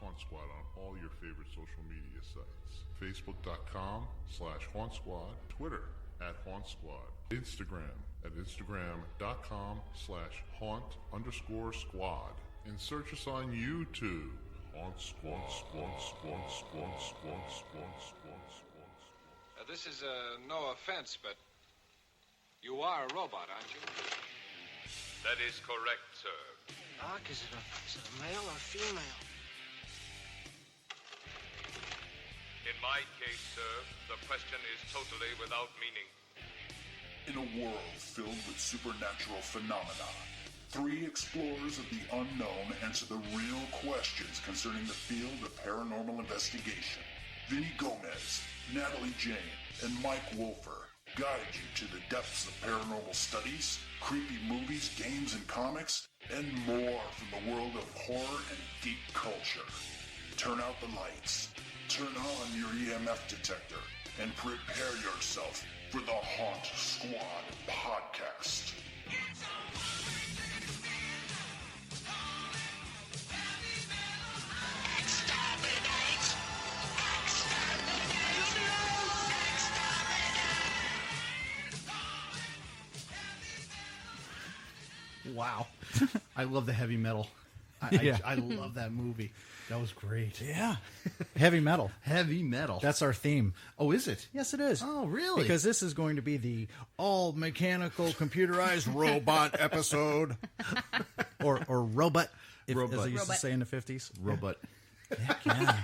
Haunt Squad on all your favorite social media sites. Facebook.com/Haunt Squad, Twitter @Haunt Squad, Instagram at Instagram.com/Haunt_Squad, and search us on YouTube. Haunt Squad, Squad, Squad, Squad, Squad, Squad, Squad, Squad. This is no offense, but you are a robot, aren't you? That is correct, sir. Doc, is it a male or female? In my case, sir, the question is totally without meaning. In a world filled with supernatural phenomena, 3 explorers of the unknown answer the real questions concerning the field of paranormal investigation. Vinny Gomez, Natalie Jane, and Mike Wolfer guide you to the depths of paranormal studies, creepy movies, games, and comics, and more from the world of horror and geek culture. Turn out the lights, turn on your EMF detector, and prepare yourself for the Haunt Squad podcast. Wow. I love the heavy metal. I love that movie. That was great. Yeah. Heavy metal. Heavy metal. That's our theme. Oh, is it? Yes, it is. Oh, really? Because this is going to be the all mechanical, computerized robot episode. or robot, as they used to say in the 50s. Robot. Heck yeah.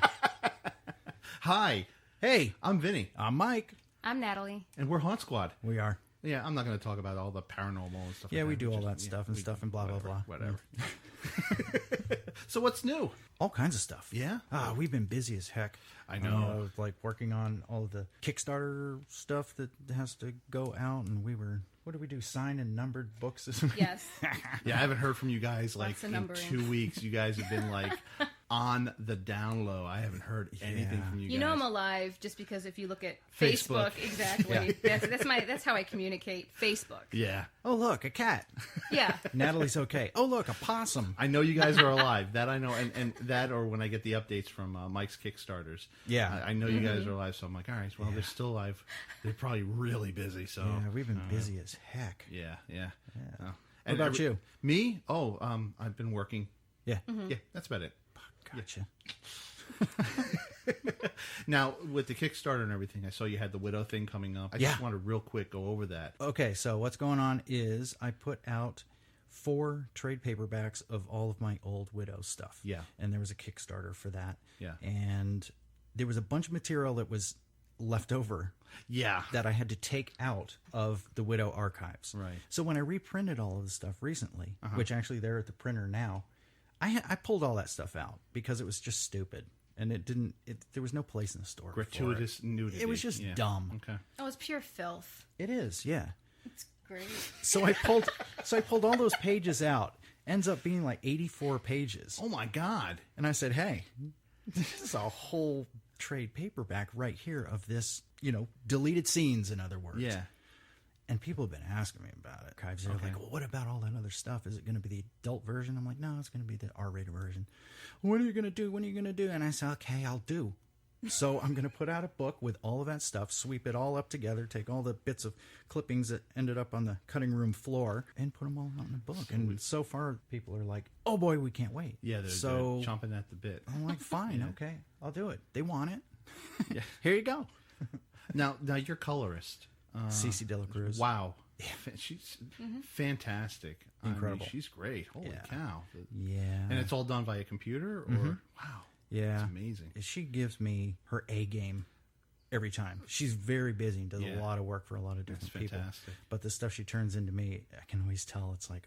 Hi. Hey. I'm Vinny. I'm Mike. I'm Natalie. And we're Haunt Squad. We are. Yeah, I'm not going to talk about all the paranormal and stuff Yeah, like that. we do all that stuff and stuff and blah, blah, blah. Whatever. So what's new? All kinds of stuff. Yeah? We've been busy as heck. I know. Like working on all of the Kickstarter stuff that has to go out, and what did we do? Sign and numbered books this week? Yes. Yeah, I haven't heard from you guys like in numbering. 2 weeks. You guys have been like on the down low. I haven't heard anything from you guys. You know I'm alive just because if you look at Facebook. Exactly. That's how I communicate. Facebook. Yeah. Oh, look, a cat. Yeah. Natalie's okay. Oh, look, a possum. I know you guys are alive. That I know. And that, or when I get the updates from Mike's Kickstarters. Yeah. I know you guys are alive, so I'm like, all right, well, they're still alive. They're probably really busy, so. Yeah, we've been busy as heck. Yeah. What about you? Me? Oh, I've been working. Yeah. Yeah, that's about it. Gotcha. Now, with the Kickstarter and everything, I saw you had the Widow thing coming up. I just want to real quick go over that. Okay, so what's going on is I put out 4 trade paperbacks of all of my old Widow stuff. Yeah. And there was a Kickstarter for that. Yeah. And there was a bunch of material that was left over. Yeah. That I had to take out of the Widow archives. Right. So when I reprinted all of the stuff recently, which actually they're at the printer now, I pulled all that stuff out because it was just stupid. And there was no place in the store. Gratuitous nudity. It was just dumb. Okay. Oh, it's pure filth. It is, yeah. It's great. So I pulled all those pages out. Ends up being like 84 pages. Oh my God. And I said, hey, this is a whole trade paperback right here of this, deleted scenes, in other words. Yeah. And people have been asking me about it. They're like, well, what about all that other stuff? Is it going to be the adult version? I'm like, no, it's going to be the R-rated version. What are you going to do? When are you going to do? And I said, okay, I'll do. So I'm going to put out a book with all of that stuff, sweep it all up together, take all the bits of clippings that ended up on the cutting room floor, and put them all out in a book. And so far, people are like, oh boy, we can't wait. Yeah, they're chomping at the bit. I'm like, fine, okay, I'll do it. They want it. Yeah. Here you go. Now you're colorist. Cece De La Cruz. Wow. She's fantastic. Incredible. I mean, she's great. Holy cow. Yeah. And it's all done via computer? Or wow. Yeah. It's amazing. She gives me her A game every time. She's very busy and does a lot of work for a lot of different people. But the stuff she turns into me, I can always tell it's like,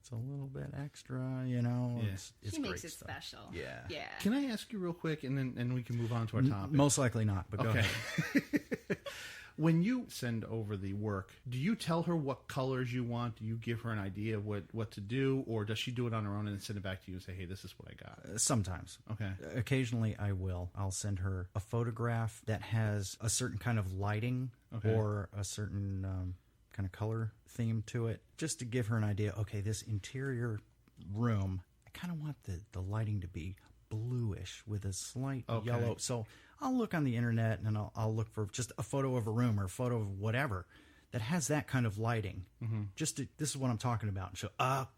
it's a little bit extra, Yeah. It's she great makes it stuff. special. Yeah. Can I ask you real quick, and we can move on to our topic? Most likely not, but go ahead. When you send over the work, do you tell her what colors you want? Do you give her an idea of what to do? Or does she do it on her own and send it back to you and say, hey, this is what I got? Sometimes. Okay. Occasionally I will. I'll send her a photograph that has a certain kind of lighting or a certain kind of color theme to it, just to give her an idea. Okay, this interior room, I kind of want the lighting to be bluish with a slight yellow. So I'll look on the internet and I'll look for just a photo of a room or a photo of whatever that has that kind of lighting. Mm-hmm. This is what I'm talking about. And so,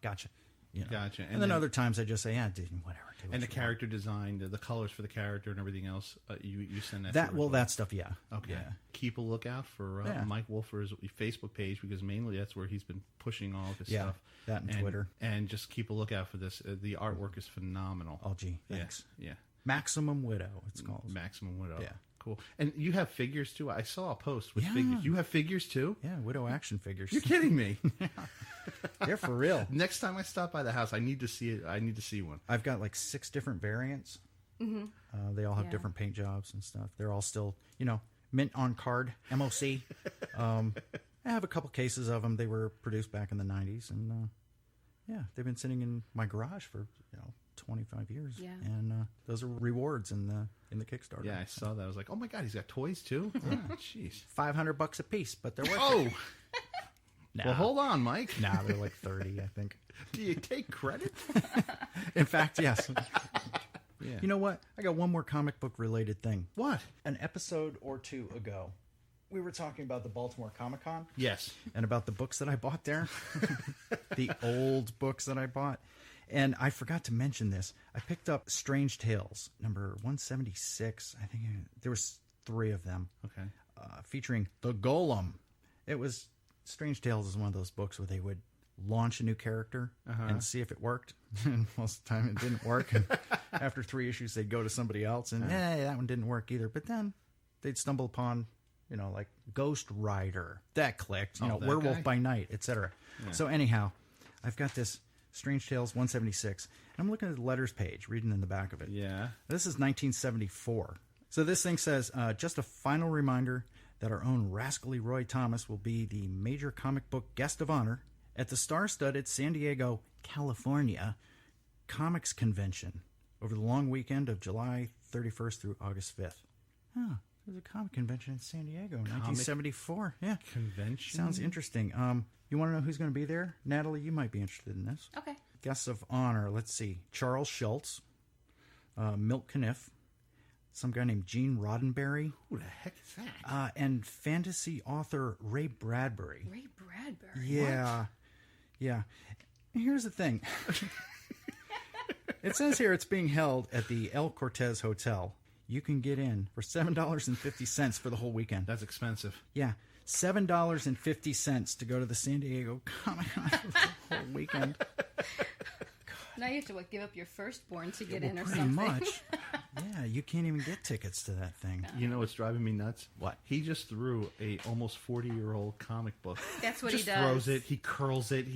gotcha. You know. Gotcha. And then other times I just say, dude, whatever. And the character design, the colors for the character and everything else, you send that. That stuff, yeah. Okay. Yeah. Keep a lookout for Mike Wolfer's Facebook page, because mainly that's where he's been pushing all of his stuff. That and Twitter. And just keep a lookout for this. The artwork is phenomenal. Oh, gee, thanks. Yeah. Maximum Widow, it's called. Maximum Widow. Yeah. Cool. And you have figures too. I saw a post with figures. You have figures too? Yeah, Widow action figures. You're kidding me. They're for real. Next time I stop by the house, I need to see it. I need to see one. I've got like 6 different variants. Mm-hmm. They all have different paint jobs and stuff. They're all still, mint on card, MOC. I have a couple cases of them. They were produced back in the 90s. And, they've been sitting in my garage for, 25 years. Yeah. And those are rewards in the Kickstarter. Yeah, I saw that. I was like, oh my God, he's got toys too? Yeah, jeez. $500 a piece, but they're worth it. Nah. Well, hold on, Mike. Nah, they're like 30, I think. Do you take credit? In fact, yes. Yeah. You know what? I got one more comic book related thing. What? An episode or two ago, we were talking about the Baltimore Comic-Con. Yes. And about the books that I bought there. The old books that I bought. And I forgot to mention this. I picked up Strange Tales, number 176. I think there was 3 of them. Okay. Featuring the Golem. It was... Strange Tales is one of those books where they would launch a new character and see if it worked. And most of the time it didn't work. And after 3 issues, they'd go to somebody else and, that one didn't work either. But then they'd stumble upon, like Ghost Rider. That clicked. Werewolf by Night, etc. Yeah. So anyhow, I've got this Strange Tales 176. And I'm looking at the letters page, reading in the back of it. Yeah. This is 1974. So this thing says, just a final reminder that our own rascally Roy Thomas will be the major comic book guest of honor at the star-studded San Diego, California Comics Convention over the long weekend of July 31st through August 5th. Oh, there's a comic convention in San Diego in 1974. Yeah. Convention? Sounds interesting. You want to know who's going to be there? Natalie, you might be interested in this. Okay. Guests of honor, let's see. Charles Schultz, Milt Caniff, some guy named Gene Roddenberry. Who the heck is that? And fantasy author Ray Bradbury. Ray Bradbury? Yeah. What? Yeah. And here's the thing. It says here it's being held at the El Cortez Hotel. You can get in for $7.50 for the whole weekend. That's expensive. Yeah. $7.50 to go to the San Diego Comic-Con for the whole weekend. Now you have to give up your firstborn to get in or pretty something. Much. Yeah, you can't even get tickets to that thing. You know what's driving me nuts? What? He just threw a almost 40-year-old comic book. That's what just he does. Throws it. He curls it.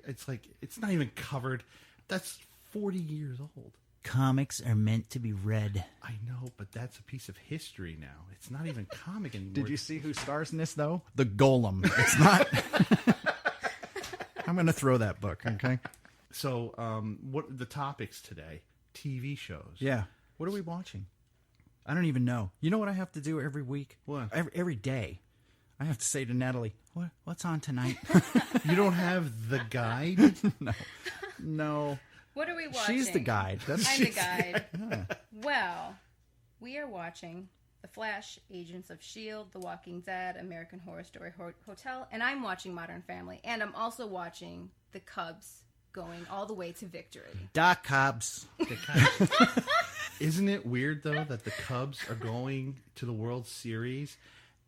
It's like it's not even covered. That's 40 years old. Comics are meant to be read. I know, but that's a piece of history now. It's not even comic anymore. Did you see who stars in this, though? The Golem. It's not... I'm going to throw that book, okay? So, what are the topics today? TV shows. Yeah. What are we watching? I don't even know. You know what I have to do every week? What? Every day. I have to say to Natalie, what's on tonight? You don't have the guide? No. What are we watching? She's the guide. I'm the guide. Yeah. Well, we are watching The Flash, Agents of S.H.I.E.L.D., The Walking Dead, American Horror Story Hotel, and I'm watching Modern Family. And I'm also watching The Cubs going all the way to victory. Da Cubs. Isn't it weird, though, that the Cubs are going to the World Series,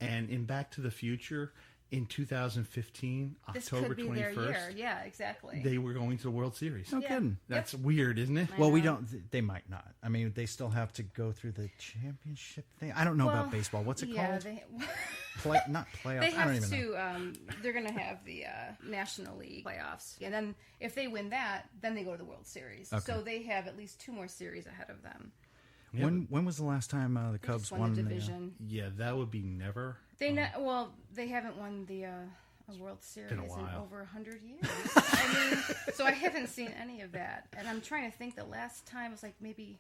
and in Back to the Future, in 2015, this October could be 21st, their year. Yeah, exactly. They were going to the World Series. No kidding. That's weird, isn't it? Well, we don't. They might not. I mean, they still have to go through the championship thing. I don't know about baseball. What's it called? Not playoffs. They have I don't even know. They're going to have the National League playoffs, and then if they win that, then they go to the World Series. Okay. So they have at least 2 more series ahead of them. Yeah, when was the last time the Cubs won the division? Yeah, that would be never. They haven't won the World Series in over 100 years. So I haven't seen any of that, and I'm trying to think. The last time was like maybe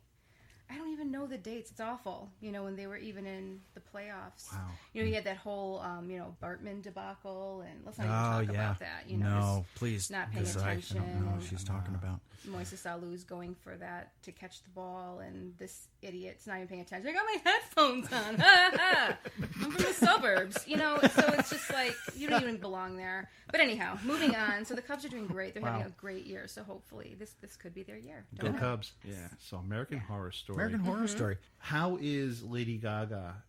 I don't even know the dates. It's awful. When they were even in the playoffs. Wow. You had that whole, Bartman debacle, and let's not even talk about that. No, please. Not paying 'cause attention. I don't know what she's talking about. Moises Salou's going for that to catch the ball, and this idiot's not even paying attention. I got my headphones on. I'm from the suburbs, so it's just like, you don't even belong there. But anyhow, moving on. So the Cubs are doing great. They're having a great year, so hopefully this could be their year. Go Cubs. Yeah. So American Horror Story. American Horror Story. How is Lady Gaga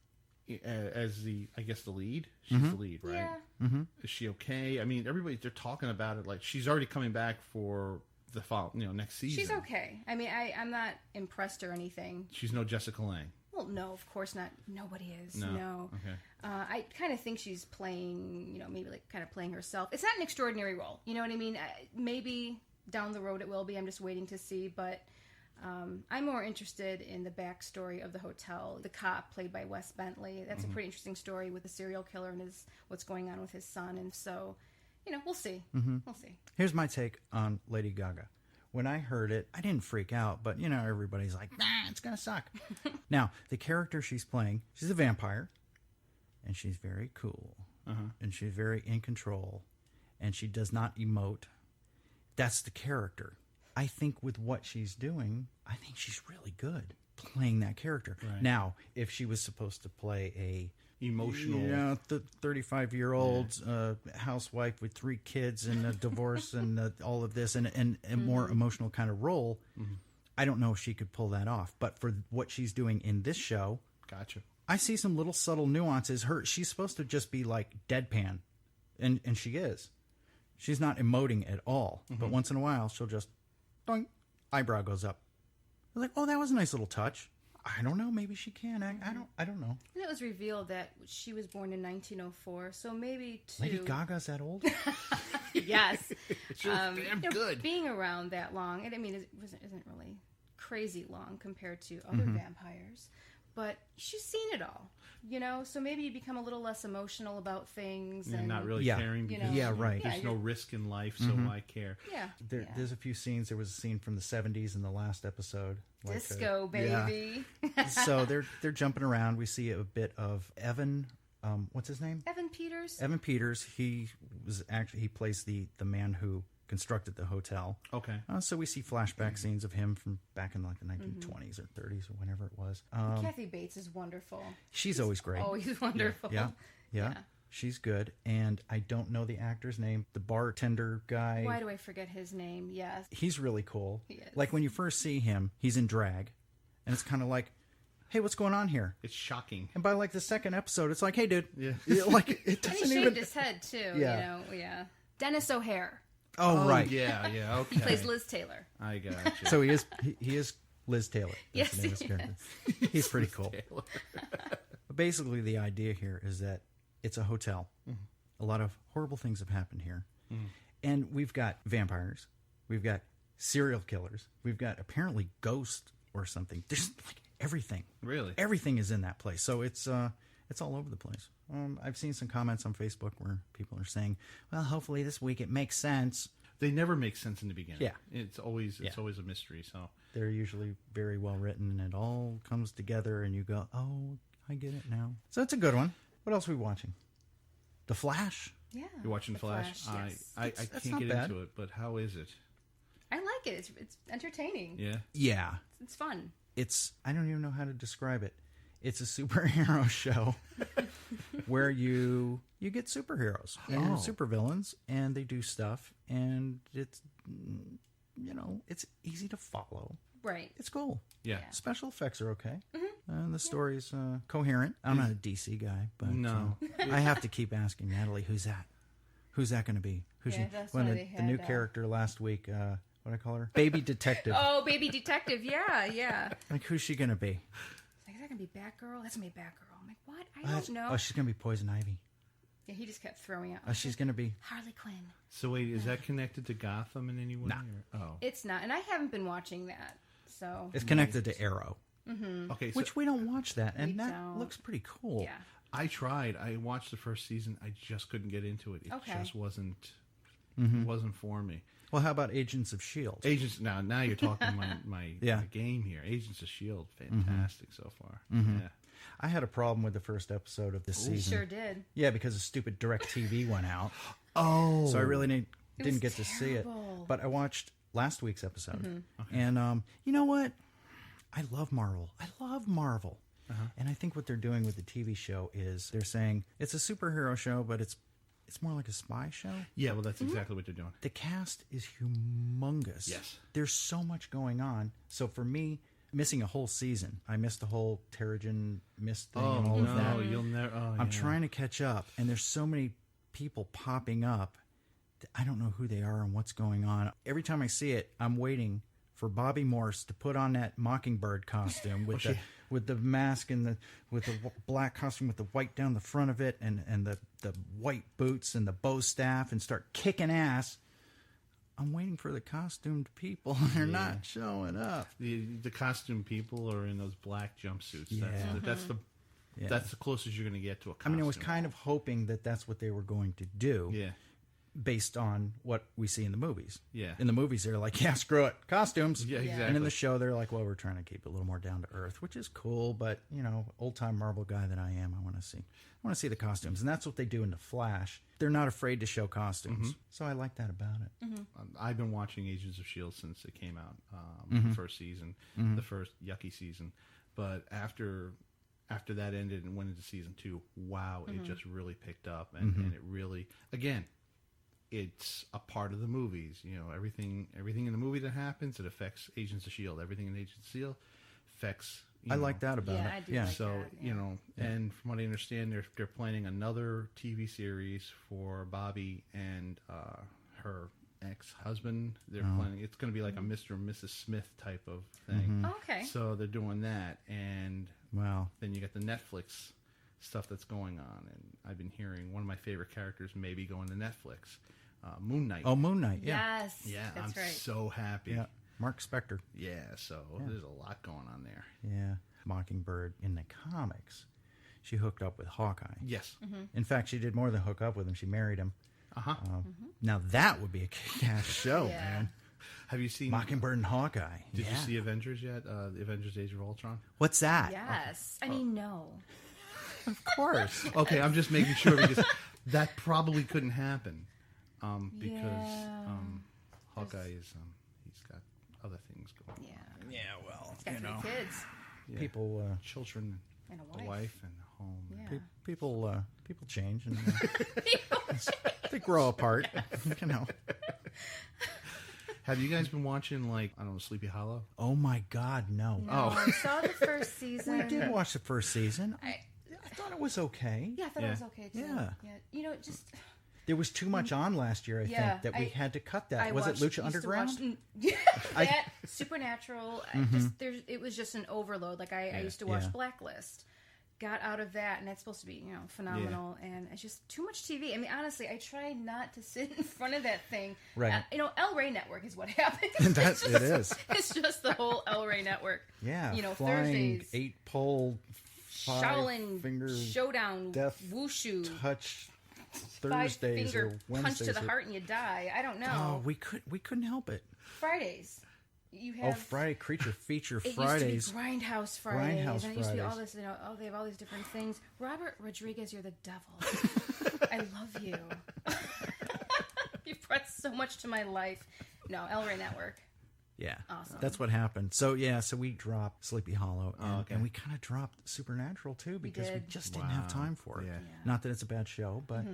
as the lead? She's the lead, right? Yeah. Mm-hmm. Is she okay? I mean, they're talking about it like she's already coming back for the fall, next season. She's okay. I mean, I'm not impressed or anything. She's no Jessica Lange. Well, no, of course not. Nobody is. No. Okay. I kind of think she's playing, maybe like kind of playing herself. It's not an extraordinary role. You know what I mean? Maybe down the road it will be. I'm just waiting to see. But I'm more interested in the backstory of the hotel. The cop, played by Wes Bentley. That's a pretty interesting story with the serial killer and what's going on with his son. And so, we'll see. Mm-hmm. We'll see. Here's my take on Lady Gaga. When I heard it, I didn't freak out, but everybody's like, nah, it's gonna suck. Now, the character she's playing, she's a vampire, and she's very cool, and she's very in control, and she does not emote. That's the character. I think with what she's doing, I think she's really good playing that character. Right. Now, if she was supposed to play a emotional, 35-year-old housewife with 3 kids and a divorce and all of this and a more emotional kind of role, I don't know if she could pull that off. But for what she's doing in this show, gotcha. I see some little subtle nuances. She's supposed to just be like deadpan, and she is. She's not emoting at all. But once in a while, she'll just, doink, eyebrow goes up. I was like, oh, that was a nice little touch. I don't know. Maybe she can. I don't know. And it was revealed that she was born in 1904, so maybe Lady Gaga's that old? Yes. She was damn good. Being around that long, it isn't really crazy long compared to other vampires, but she's seen it all. So maybe you become a little less emotional about things and not really caring because right. There's no risk in life, so why care? Yeah. There's a few scenes. There was a scene from the 70s in the last episode. Disco, baby. Yeah. So they're jumping around. We see a bit of Evan. What's his name? Evan Peters. Evan Peters. He plays the man who constructed the hotel. Okay. So we see flashback scenes of him from back in like the 1920s or 30s or whenever it was. Kathy Bates is wonderful. She's always great. Always wonderful. Yeah. She's good. And I don't know the actor's name. The bartender guy. Why do I forget his name? Yes. He's really cool. He is. Like when you first see him, he's in drag. And it's kind of like, hey, what's going on here? It's shocking. And by like the second episode, it's like, hey, dude. Yeah. Like it doesn't and he even. shaved his head too. Yeah. Yeah. Dennis O'Hare. Oh, right. Yeah. Okay. He plays Liz Taylor. I got you. So he is Liz Taylor. That's Yes, the name of his character. He's pretty cool. But basically, the idea here is that it's a hotel. A lot of horrible things have happened here. And we've got vampires. We've got serial killers. We've got apparently ghosts or something. There's like everything. Really? Everything is in that place. So it's all over the place. I've seen some comments on Facebook where people are saying, well, hopefully this week it makes sense. They never make sense in the beginning. Yeah. It's always a mystery. So they're usually very well written, and it all comes together, and you go, oh, I get it now. So it's a good one. What else are we watching? The Flash. Yeah. You're watching Flash? Yes. I That's can't not get bad. into it, but how is it? I like it. It's entertaining. Yeah. Yeah. It's fun. I don't even know how to describe it. It's a superhero show where you get superheroes and supervillains, and they do stuff, and it's it's easy to follow. Right. It's cool. Yeah. Special effects are okay, and the story's coherent. I'm not a DC guy, but No. I have to keep asking Natalie, who's that? Who's that going to be? Who's Yeah, that's when why the they had, new character last week? What do I call her? Baby Detective. Oh, Baby Detective. Yeah. Like, who's she going to be? Like, is that gonna be Batgirl? That's gonna be Batgirl. I'm like, what? I don't know. Oh, she's going to be Poison Ivy. Yeah, he just kept throwing out. Oh, she's going to be. Harley Quinn. So wait, is that connected to Gotham in any way? Nah. Oh. It's not, and I haven't been watching that. So It's connected to Arrow, Okay. So which we don't watch that, and We that don't. looks pretty cool. yeah. I tried. I watched the first season. I just couldn't get into it. It Okay. just wasn't. Mm-hmm. It wasn't for me. Well, how about Agents of S.H.I.E.L.D.? Agents. Now you're talking my game here. Agents of S.H.I.E.L.D. Fantastic so far. Yeah. I had a problem with the first episode of this season. Sure did. Yeah, because a stupid DirecTV went out. Oh. So I really didn't get to see it. terrible. But I watched last week's episode. And you know what? I love Marvel. And I think what they're doing with the TV show is they're saying it's a superhero show, but it's more like a spy show. Yeah, well, that's exactly what they're doing. The cast is humongous. Yes. There's so much going on. So for me, missing a whole season, I missed the whole Terrigen mist thing and all of that. You'll never. Oh, I'm trying to catch up, and there's so many people popping up that I don't know who they are and what's going on. Every time I see it, I'm waiting for Bobby Morse to put on that Mockingbird costume with the mask and with the black costume with the white down the front of it and the white boots and the bow staff and start kicking ass. I'm waiting for the costumed people. They're not showing up. The costume people are in those black jumpsuits. Yeah. That's the closest you're going to get to a costume. I mean, I was kind of hoping that that's what they were going to do. Yeah. Based on what we see in the movies. Yeah. In the movies, they're like, yeah, screw it. Costumes. Yeah, exactly. And in the show, they're like, well, we're trying to keep it a little more down to earth, which is cool. But, old-time Marvel guy that I am, I want to see the costumes. And that's what they do in The Flash. They're not afraid to show costumes. So I like that about it. I've been watching Agents of S.H.I.E.L.D. since it came out, the first season, the first yucky season. But after that ended and went into season 2, wow, it just really picked up. And it really, again, it's a part of the movies. Everything in the movie that happens, it affects Agents of S.H.I.E.L.D. Everything in Agents of S.H.I.E.L.D. affects... I like that about it. I do like so, that, and from what I understand, they're planning another TV series for Bobby and her ex-husband. They're planning... It's going to be like a Mr. and Mrs. Smith type of thing. Okay. So they're doing that, and Wow. then you got the Netflix stuff that's going on, and I've been hearing one of my favorite characters maybe going to Netflix. Moon Knight. Oh, Moon Knight. Yeah. Yes. Yeah, that's I'm right. so happy. Yeah. Mark Spector. Yeah, so there's a lot going on there. Yeah. Mockingbird in the comics, she hooked up with Hawkeye. Yes. In fact, she did more than hook up with him. She married him. Uh-huh. Now that would be a kick-ass show, Yeah. man. Have you seen Mockingbird and Hawkeye. Did Yeah. you see Avengers yet? The Avengers Age of Ultron? What's that? Yes. I mean, no. Of course. Okay, I'm just making sure because that probably couldn't happen. Because Hawkeye is he's got other things going on. Yeah. Yeah, well, He's got 3 kids Yeah. people Children, and a a wife. wife and a home. Yeah. people change and they grow apart. Have you guys been watching, Sleepy Hollow? Oh my God, no. No, I saw the first season. We did watch the first season. I thought it was okay. Yeah, I thought it was okay too. Yeah. Just There was too much on last year, I think, that we had to cut that. Was it Lucha Underground? That Supernatural. It was just an overload. I used to watch Blacklist. Got out of that, and that's supposed to be phenomenal. And it's just too much TV. I mean, honestly, I try not to sit in front of that thing. Right. El Rey Network is what happens. It is. It's just the whole El Rey Network. Yeah. Flying, Thursdays. 8-pole, 5 Shaolin fingers, Showdown, death, Wushu, touch. Thursdays finger or Wednesdays. punch to the heart and you die. I don't know. Oh, we couldn't help it. Fridays. You have Friday Creature Feature it Fridays. used to be Grindhouse Fridays. Grindhouse and it used to be all Fridays. this, they have all these different things. Robert Rodriguez, you're the devil. I love you. You've brought so much to my life. No, El Rey Network. Yeah, Awesome. That's what happened. So so we dropped Sleepy Hollow, and we kind of dropped Supernatural too because we did. just didn't have time for it. Yeah. Not that it's a bad show, but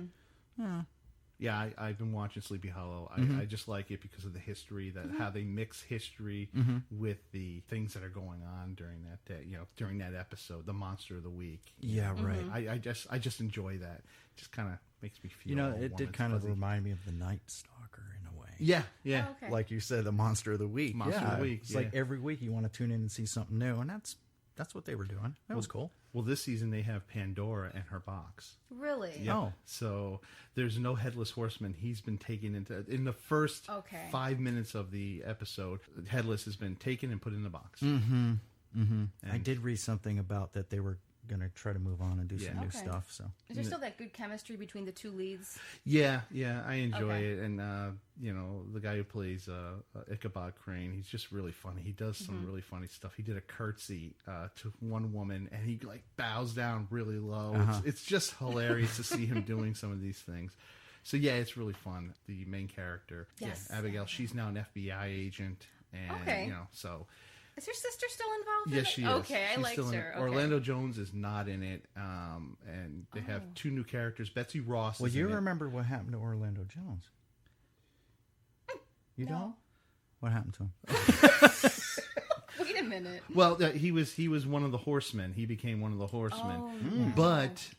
Yeah, I've been watching Sleepy Hollow. I just like it because of the history, how they mix history with the things that are going on during that day, during that episode, the monster of the week. Yeah, right. I just enjoy that. It just kind of makes me feel. it warm did and kind of fuzzy. remind me of the Night Stalker in a way. Yeah, yeah. Oh, okay. Like you said, the Monster of the Week. Monster of the Week, It's like every week you want to tune in and see something new, and that's what they were doing. That was cool. Well, this season they have Pandora and her box. Really? Yeah. Oh. So there's no Headless Horseman. He's been taken in the first 5 minutes of the episode. Headless has been taken and put in the box. I did read something about that they were gonna try to move on and do some new stuff. So is there still that good chemistry between the two leads? Yeah, I enjoy it, and the guy who plays Ichabod Crane, he's just really funny. He does some really funny stuff. He did a curtsy to one woman, and he like bows down really low. It's just hilarious to see him doing some of these things. So yeah, it's really fun. The main character, Abigail, she's now an FBI agent, and so. Is her sister still involved? Yes, she is. Okay, She's I liked her. Okay. Orlando Jones is not in it, and they have two new characters. Betsy Ross. Well, you remember what happened to Orlando Jones? You don't? What happened to him? Wait a minute. Well, he was one of the horsemen. He became one of the horsemen, but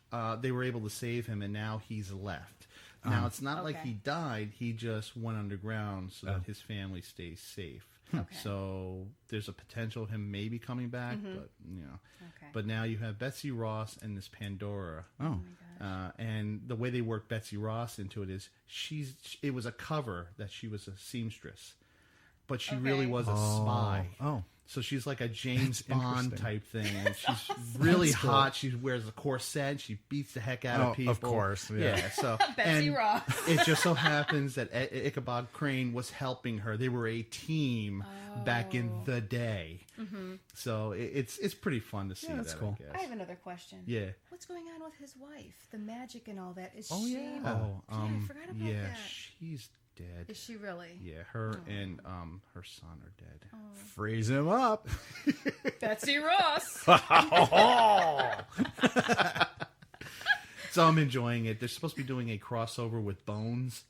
they were able to save him, and now he's left. Now it's not like he died. He just went underground so that his family stays safe. Okay. So there's a potential of him maybe coming back, but But now you have Betsy Ross and this Pandora. Oh my gosh. And the way they work Betsy Ross into it is it was a cover that she was a seamstress, but she really was a spy. Oh. So she's like a James Bond type thing, and she's really hot. She wears a corset. She beats the heck out of people. Of course, yeah. So Betsy Ross. It just so happens that Ichabod Crane was helping her. They were a team back in the day. So it's pretty fun to see. Yeah, that's cool. I guess. I have another question. Yeah. What's going on with his wife? The magic and all that. Is Oh, she? yeah. I forgot about that. She's dead. Is she really? Yeah, her and her son are dead. Freeze him up. Betsy Ross. So I'm enjoying it. They're supposed to be doing a crossover with Bones.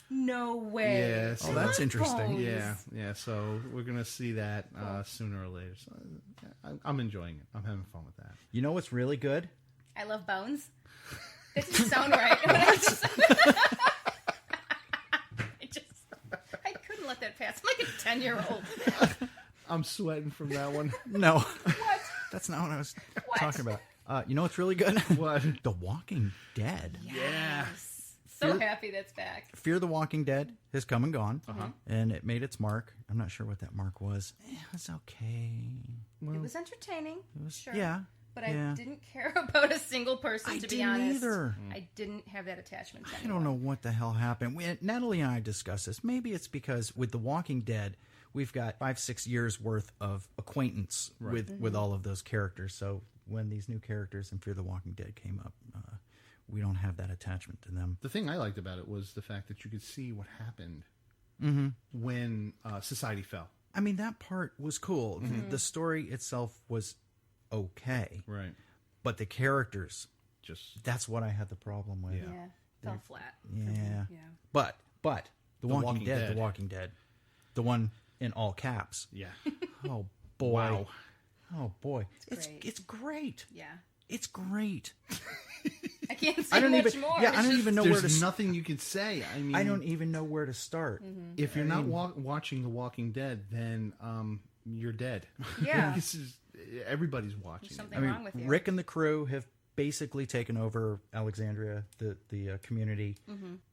No way. Yeah, so that's interesting. Bones. Yeah. So we're gonna see that sooner or later. So I'm enjoying it. I'm having fun with that. You know what's really good? I love Bones. That didn't sound right. I couldn't let that pass. I'm like a 10-year-old. I'm sweating from that one. No. What? That's not what I was talking about. You know what's really good? What? The Walking Dead. Yes. So happy that's back. Fear the Walking Dead has come and gone, and it made its mark. I'm not sure what that mark was. It was okay. It was entertaining. Sure. Yeah. But I didn't care about a single person, to be honest. Either. I didn't have that attachment to I don't know what the hell happened. Natalie and I discussed this. Maybe it's because with The Walking Dead, we've got 5-6 years worth of acquaintance with all of those characters. So when these new characters in Fear the Walking Dead came up, we don't have that attachment to them. The thing I liked about it was the fact that you could see what happened when society fell. I mean, that part was cool. The story itself was okay. Right. But the characters, just that's what I had the problem with. Yeah. Fell flat. Yeah. Yeah. But The Walking Dead, The Walking Dead. The one in all caps. Yeah. Oh boy. Wow. Oh boy. It's great. It's great. Yeah. It's great. I can't say much more. Yeah, I don't even know where to There's nothing you can say. I mean, I don't even know where to start. If you're not watching The Walking Dead, then you're dead. Yeah. Everybody's watching. There's something wrong with you. Rick and the crew have basically taken over Alexandria, the community.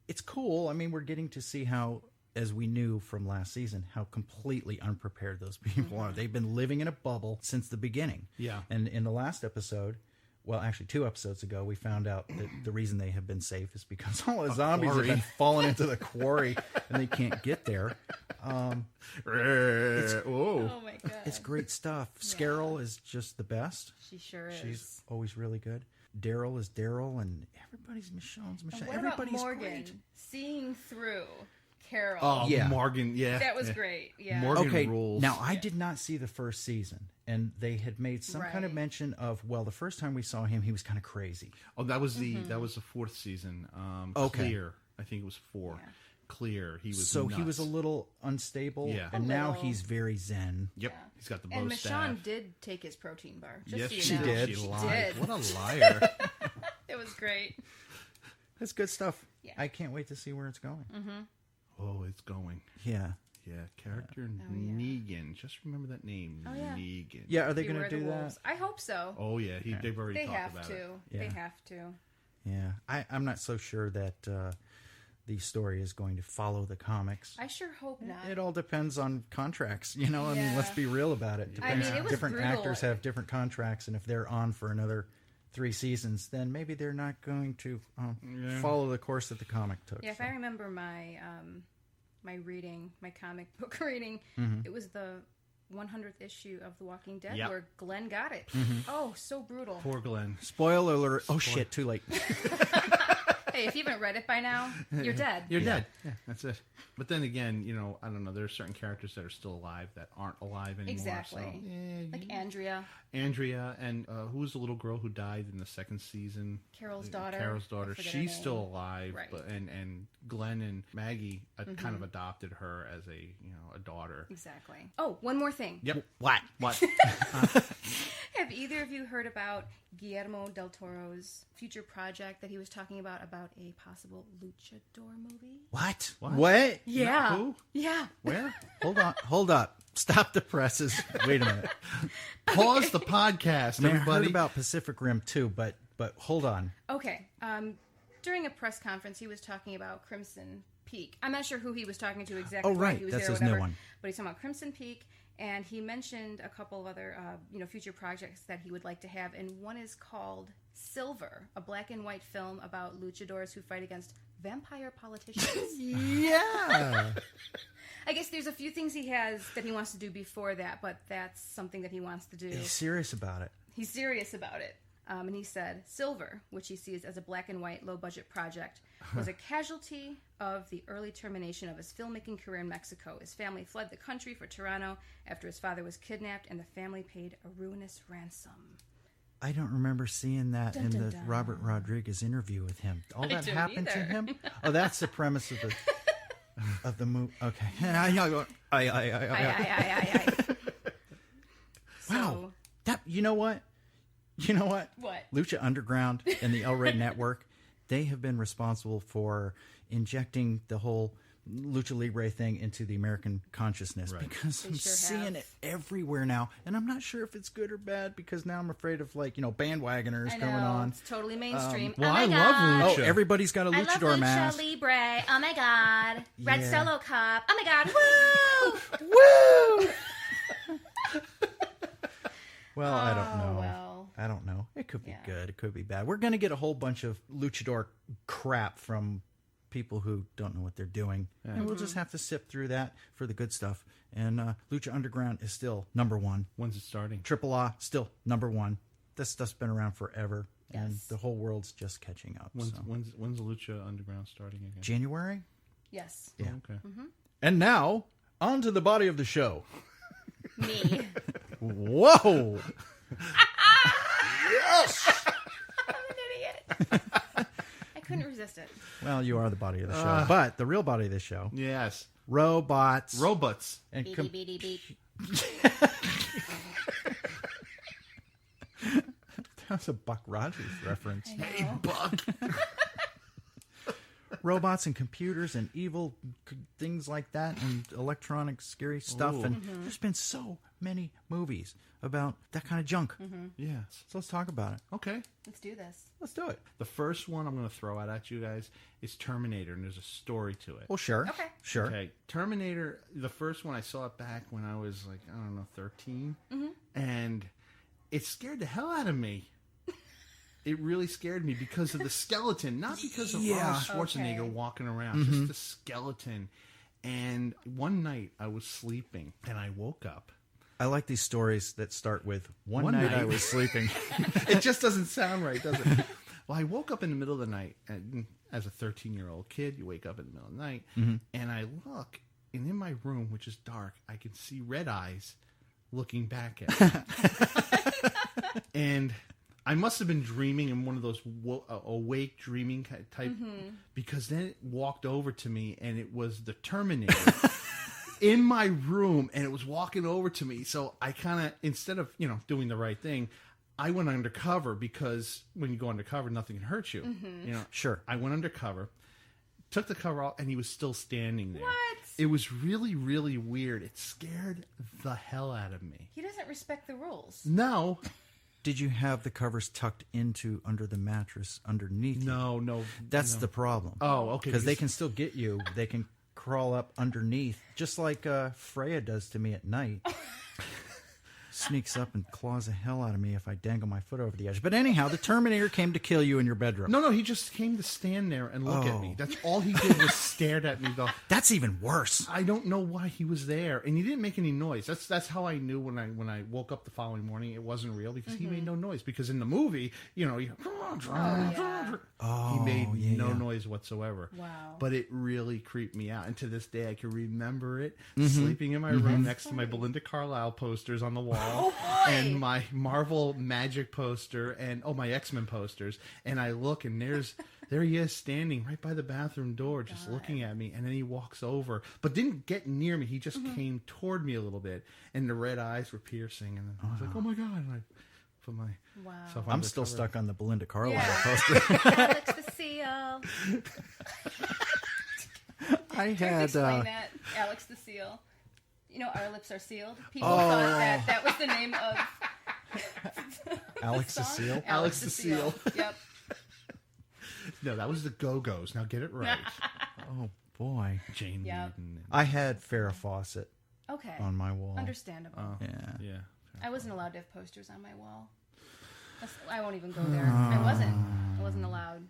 It's cool. I mean, we're getting to see how, as we knew from last season, how completely unprepared those people are. They've been living in a bubble since the beginning. Yeah. And in the last episode, well, actually 2 episodes ago, we found out that the reason they have been safe is because all the zombies have been falling into the quarry and they can't get there. Oh my god. It's great stuff. Scarol is just the best. She sure is. She's always really good. Daryl is Daryl, and everybody's Michonne's Michonne. What Everybody's about Morgan great. Seeing through Carol? Oh, Yeah. Morgan, yeah. That was great. Yeah. Morgan rules. Now, I did not see the first season, and they had made some kind of mention of, well, the first time we saw him, he was kind of crazy. Oh, that was the 4th season. Okay. Clear. I think it was 4. Yeah. Clear. He was So nuts. he was a little unstable, and now he's very zen. Yep. He's got the bow And staff. Michonne did take his protein bar. Just Yes, so you she know. did. She She did. lied. What a liar. It was great. That's good stuff. Yeah. I can't wait to see where it's going. Oh, it's going. Yeah. Yeah, character Negan. Just remember that name, Negan. Yeah, are they going Beware to the do Wolves. that? I hope so. Oh, yeah. They've already They talked have about to. it. They Yeah. have to. Yeah. I'm not so sure that the story is going to follow the comics. I sure hope not. It all depends on contracts, you know. I mean, let's be real about it. I mean, it was different brutal. actors have different contracts, and if they're on for another 3 seasons, then maybe they're not going to follow the course that the comic took. Yeah, if I remember my my comic book reading, it was the 100th issue of The Walking Dead where Glenn got it. Oh, so brutal. Poor Glenn. Spoiler alert. Oh, shit, too late. Hey, if you haven't read it by now, you're dead. You're dead. Yeah, that's it. But then again, I don't know. There are certain characters that are still alive that aren't alive anymore. Exactly. So, like Andrea. Andrea, and who was the little girl who died in the 2nd season? Carol's daughter. Carol's daughter. She's still alive, right. but and Glenn and Maggie kind of adopted her as a daughter. Exactly. Oh, one more thing. Yep. What? Have either of you heard about Guillermo del Toro's future project that he was talking about a possible luchador movie? What? Yeah. Who? Yeah. Where? Hold up. Stop the presses. Wait a minute. Pause the podcast, I mean, everybody. I heard about Pacific Rim too, but hold on. Okay. During a press conference, he was talking about Crimson Peak. I'm not sure who he was talking to exactly. Oh, right. He was That's there or his new whatever, one. But he's talking about Crimson Peak, and he mentioned a couple of other, future projects that he would like to have, and one is called Silver, a black and white film about luchadors who fight against vampire politicians. Yeah. I guess there's a few things he has that he wants to do before that, but that's something that he wants to do. He's serious about it. He's serious about it. And he said, Silver, which he sees as a black and white, low-budget project, was a casualty of the early termination of his filmmaking career in Mexico. His family fled the country for Toronto after his father was kidnapped, and the family paid a ruinous ransom. I don't remember seeing that in the Robert Rodriguez interview with him. All that happened to him? Oh, that's the premise of the of the movie. Okay. Wow. That, you know what? What? Lucha Underground and the El Rey Network, they have been responsible for injecting the whole Lucha Libre thing into the American consciousness, because I'm seeing it everywhere now, and I'm not sure if it's good or bad, because now I'm afraid of bandwagoners going on. It's totally mainstream. Well, oh my I God. love Lucha. Oh, everybody's got a luchador mask. I love Lucha Libre. Oh my God. Red Yeah. Solo Cup. Oh my God. Woo! Woo! Well, I don't know. Well. I don't know. It could be good. It could be bad. We're going to get a whole bunch of luchador crap from people who don't know what they're doing. Yeah. And we'll just have to sift through that for the good stuff. And Lucha Underground is still number 1. When's it starting? Triple A, still number 1. This stuff's been around forever. Yes. And the whole world's just catching up. When's Lucha Underground starting again? January? Yes. Yeah. Oh, okay. And now, on to the body of the show. Me. Whoa! Yes! I'm an idiot. I couldn't resist it. Well, you are the body of the show. But the real body of the show, Yes. robots. And Beep, beep, beep, beep. That was a Buck Rogers reference. Hey, Buck. Robots and computers and evil things like that, and electronic scary stuff. Ooh. And there's been so many movies about that kind of junk. Yes. So let's talk about it. Okay. Let's do this. Let's do it. The first one I'm going to throw out at you guys is Terminator, and there's a story to it. Well, sure. Okay. Sure. Okay, Terminator, the first one, I saw it back when I was 13, and it scared the hell out of me. It really scared me because of the skeleton, not because of Arnold Schwarzenegger walking around, just the skeleton. And one night I was sleeping, and I woke up. I like these stories that start with, one night I was sleeping. It just doesn't sound right, does it? Well, I woke up in the middle of the night, and as a 13-year-old kid, you wake up in the middle of the night, and I look, and in my room, which is dark, I can see red eyes looking back at me. And I must have been dreaming in one of those awake dreaming type, because then it walked over to me, and it was the Terminator in my room, and it was walking over to me. So I kind of, instead of doing the right thing, I went undercover, because when you go undercover, nothing can hurt you. Sure. I went undercover, took the cover off, and he was still standing there. What? It was really, really weird. It scared the hell out of me. He doesn't respect the rules. No. Did you have the covers tucked into under the mattress underneath you? No. That's the problem. Oh, okay. Because they can still get you. They can crawl up underneath, just like Freya does to me at night. sneaks up and claws the hell out of me if I dangle my foot over the edge. But anyhow, the Terminator came to kill you in your bedroom. No, he just came to stand there and look at me. That's all he did was stared at me. That's even worse. I don't know why he was there, and he didn't make any noise. That's how I knew when I woke up the following morning it wasn't real, because he made no noise. Because in the movie, he made no noise whatsoever. Wow. But it really creeped me out, and to this day I can remember it sleeping in my room next to my Belinda Carlisle posters on the wall, and my Marvel Magic poster, and my X-Men posters, and I look, and there he is standing right by the bathroom door, just looking at me, and then he walks over, but didn't get near me. He just came toward me a little bit, and the red eyes were piercing, and I was like, oh my God, and I put my self on I'm the still cover. stuck on the Belinda Carlisle poster. Alex the Seal. I Explain had that, Alex the Seal. Our lips are sealed. People thought that was the name of Alex the Seal. Alex the Seal. Yep. No, that was the Go-Go's. Now get it right. Oh boy, Jane Yep. Meaden. I had Farrah Fawcett Okay. on my wall. Understandable. Yeah. I wasn't allowed to have posters on my wall. I won't even go there. I wasn't allowed.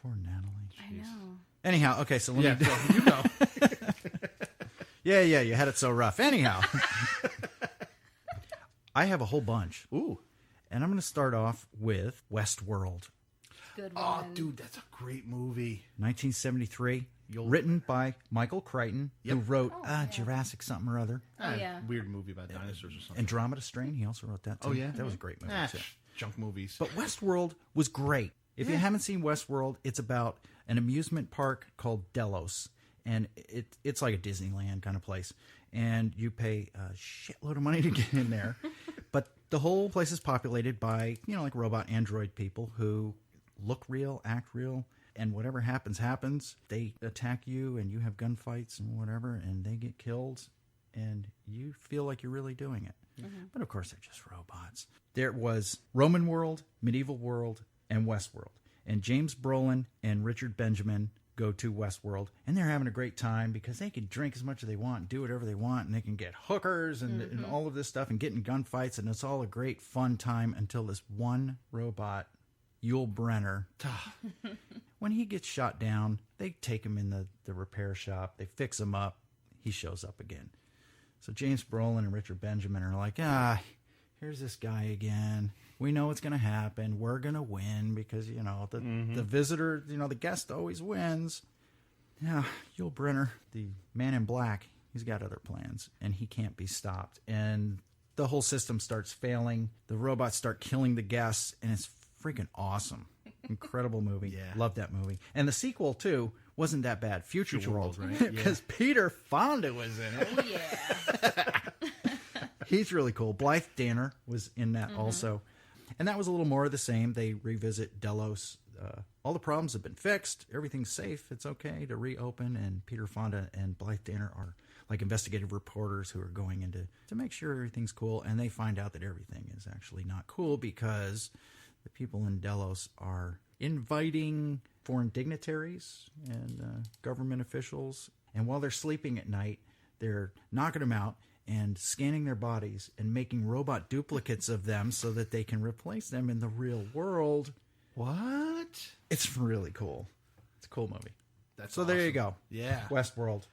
Poor Natalie. I know. Anyhow, okay, so let me. You know. Yeah, you had it so rough. Anyhow, I have a whole bunch. Ooh. And I'm going to start off with Westworld. Good one. Oh, dude, that's a great movie. 1973, written by Michael Crichton, who wrote yeah. Jurassic something or other. Yeah. Weird movie about dinosaurs or something. Andromeda Strain, he also wrote that too. Oh, yeah? That was a great movie too. Junk movies. But Westworld was great. If you haven't seen Westworld, it's about an amusement park called Delos. And it's like a Disneyland kind of place. And you pay a shitload of money to get in there. But the whole place is populated by, like robot android people who look real, act real. And whatever happens. They attack you and you have gunfights and whatever. And they get killed. And you feel like you're really doing it. But of course, they're just robots. There was Roman world, medieval world, and Westworld. And James Brolin and Richard Benjamin go to Westworld, and they're having a great time because they can drink as much as they want and do whatever they want, and they can get hookers and all of this stuff and get in gunfights, and it's all a great fun time until this one robot, Yul Brenner, when he gets shot down, they take him in the repair shop, they fix him up, he shows up again. So James Brolin and Richard Benjamin are like, here's this guy again. We know what's going to happen. We're going to win because, the visitor, the guest always wins. Yeah, Yul Brynner, the man in black, he's got other plans, and he can't be stopped. And the whole system starts failing. The robots start killing the guests, and it's freaking awesome. Incredible movie. Yeah. Love that movie. And the sequel, too, wasn't that bad. Future World, right? Because Peter Fonda was in it. Oh, yeah. He's really cool. Blythe Danner was in that also. And that was a little more of the same. They revisit Delos. All the problems have been fixed. Everything's safe. It's okay to reopen. And Peter Fonda and Blythe Danner are like investigative reporters who are going into to make sure everything's cool. And they find out that everything is actually not cool because the people in Delos are inviting foreign dignitaries and government officials. And while they're sleeping at night, they're knocking them out and scanning their bodies and making robot duplicates of them so that they can replace them in the real world. What? It's really cool. It's a cool movie. That's so awesome. there you go. Yeah. Westworld.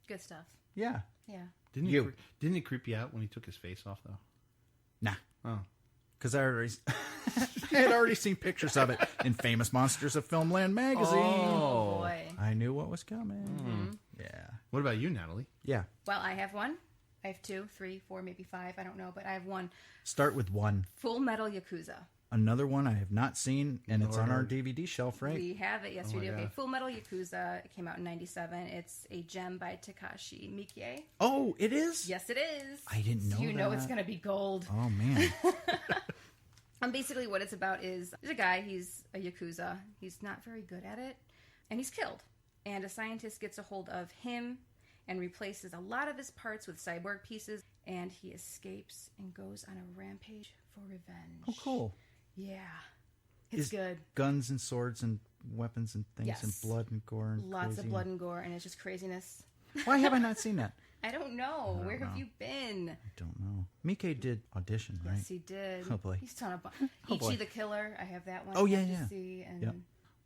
Good stuff. Yeah. Yeah. Didn't it creep you out when he took his face off, though? Nah. Oh. Because I had already seen pictures of it in Famous Monsters of Filmland magazine. Oh, boy. I knew what was coming. Yeah. What about you, Natalie? Yeah. Well, I have one. I have 2, 3, 4, maybe 5. I don't know, but I have one. Start with one. Fullmetal Yakuza. Another one I have not seen, and it's on our DVD shelf, right? We have it. Yes, we do. God. Okay, Fullmetal Yakuza. It came out in '97. It's a gem by Takashi Miike. Oh, it is? Yes, it is. I didn't know You know that. it's going to be gold. Oh, man. And basically what it's about is there's a guy, he's a Yakuza. He's not very good at it, and he's killed. And a scientist gets a hold of him and replaces a lot of his parts with cyborg pieces, and he escapes and goes on a rampage for revenge. Oh, cool. Yeah. It's good. Guns and swords and weapons and things Yes. and blood and gore and Lots crazy. of blood and gore, and it's just craziness. Why have I not seen that? I don't know. Where have you been? I don't know. Mike did audition, right? Yes, he did. Oh, boy. He's ton of fun. Oh, boy. Ichi the Killer. I have that one. Oh, yeah, I have to yeah. see, and Yep.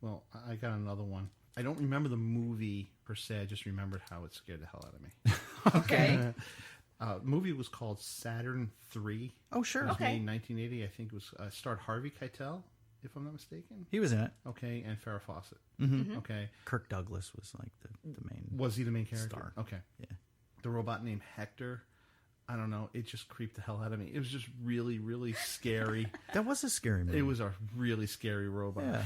Well, I got another one. I don't remember the movie per se. I just remembered how it scared the hell out of me. Okay. Movie was called Saturn 3. Oh, sure. It was Okay. made in 1980. I think it was starred Harvey Keitel, if I'm not mistaken. He was in it. Okay, and Farrah Fawcett. Mm-hmm. Okay. Kirk Douglas was like the main. Was he the main character? Star. Okay. Yeah. The robot named Hector. I don't know. It just creeped the hell out of me. It was just really, really scary. That was a scary movie. It was a really scary robot. Yeah.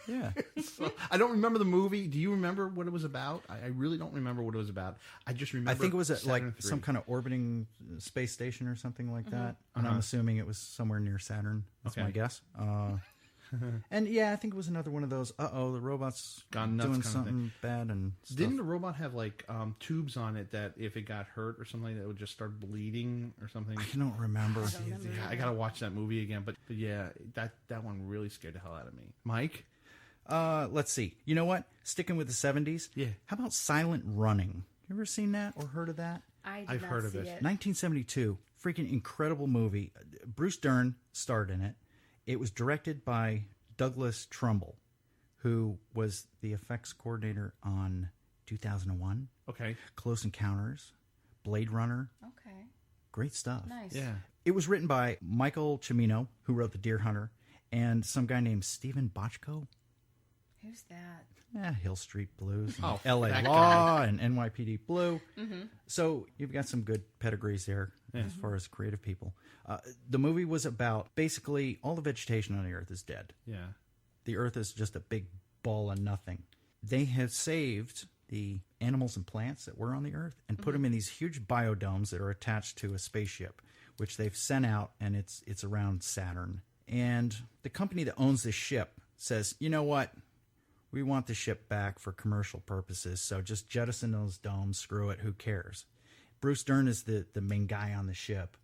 Yeah. So, I don't remember the movie. Do you remember what it was about? I really don't remember what it was about. I just remember. I think it was Saturn like 3. some kind of orbiting space station or something like that. And I'm Uh-huh. assuming it was somewhere near Saturn. That's Okay. my guess. And yeah, I think it was another one of those. The robot's Gone nuts doing kind of something bad and stuff. Didn't the robot have like tubes on it that if it got hurt or something, that would just start bleeding or something? I don't remember. Yeah, I gotta watch that movie again. But yeah, that one really scared the hell out of me. Mike, Let's see. You know what? Sticking with the 70s. Yeah. How about Silent Running? You ever seen that or heard of that? I've not heard of see it. 1972. Freaking incredible movie. Bruce Dern starred in it. It was directed by Douglas Trumbull, who was the effects coordinator on 2001, okay, Close Encounters, Blade Runner. Okay. Great stuff. Nice. yeah, It was written by Michael Cimino, who wrote The Deer Hunter, and some guy named Stephen Bochco. Who's that? Hill Street Blues, and Oh, L.A. that Law, and NYPD Blue. So you've got some good pedigrees there as far as creative people. The movie was about basically all the vegetation on the Earth is dead. yeah. The Earth is just a big ball of nothing. They have saved the animals and plants that were on the Earth and put them in these huge biodomes that are attached to a spaceship, which they've sent out, and it's around Saturn. And the company that owns this ship says, you know what? We want the ship back for commercial purposes, so just jettison those domes, screw it, who cares? Bruce Dern is the main guy on the ship,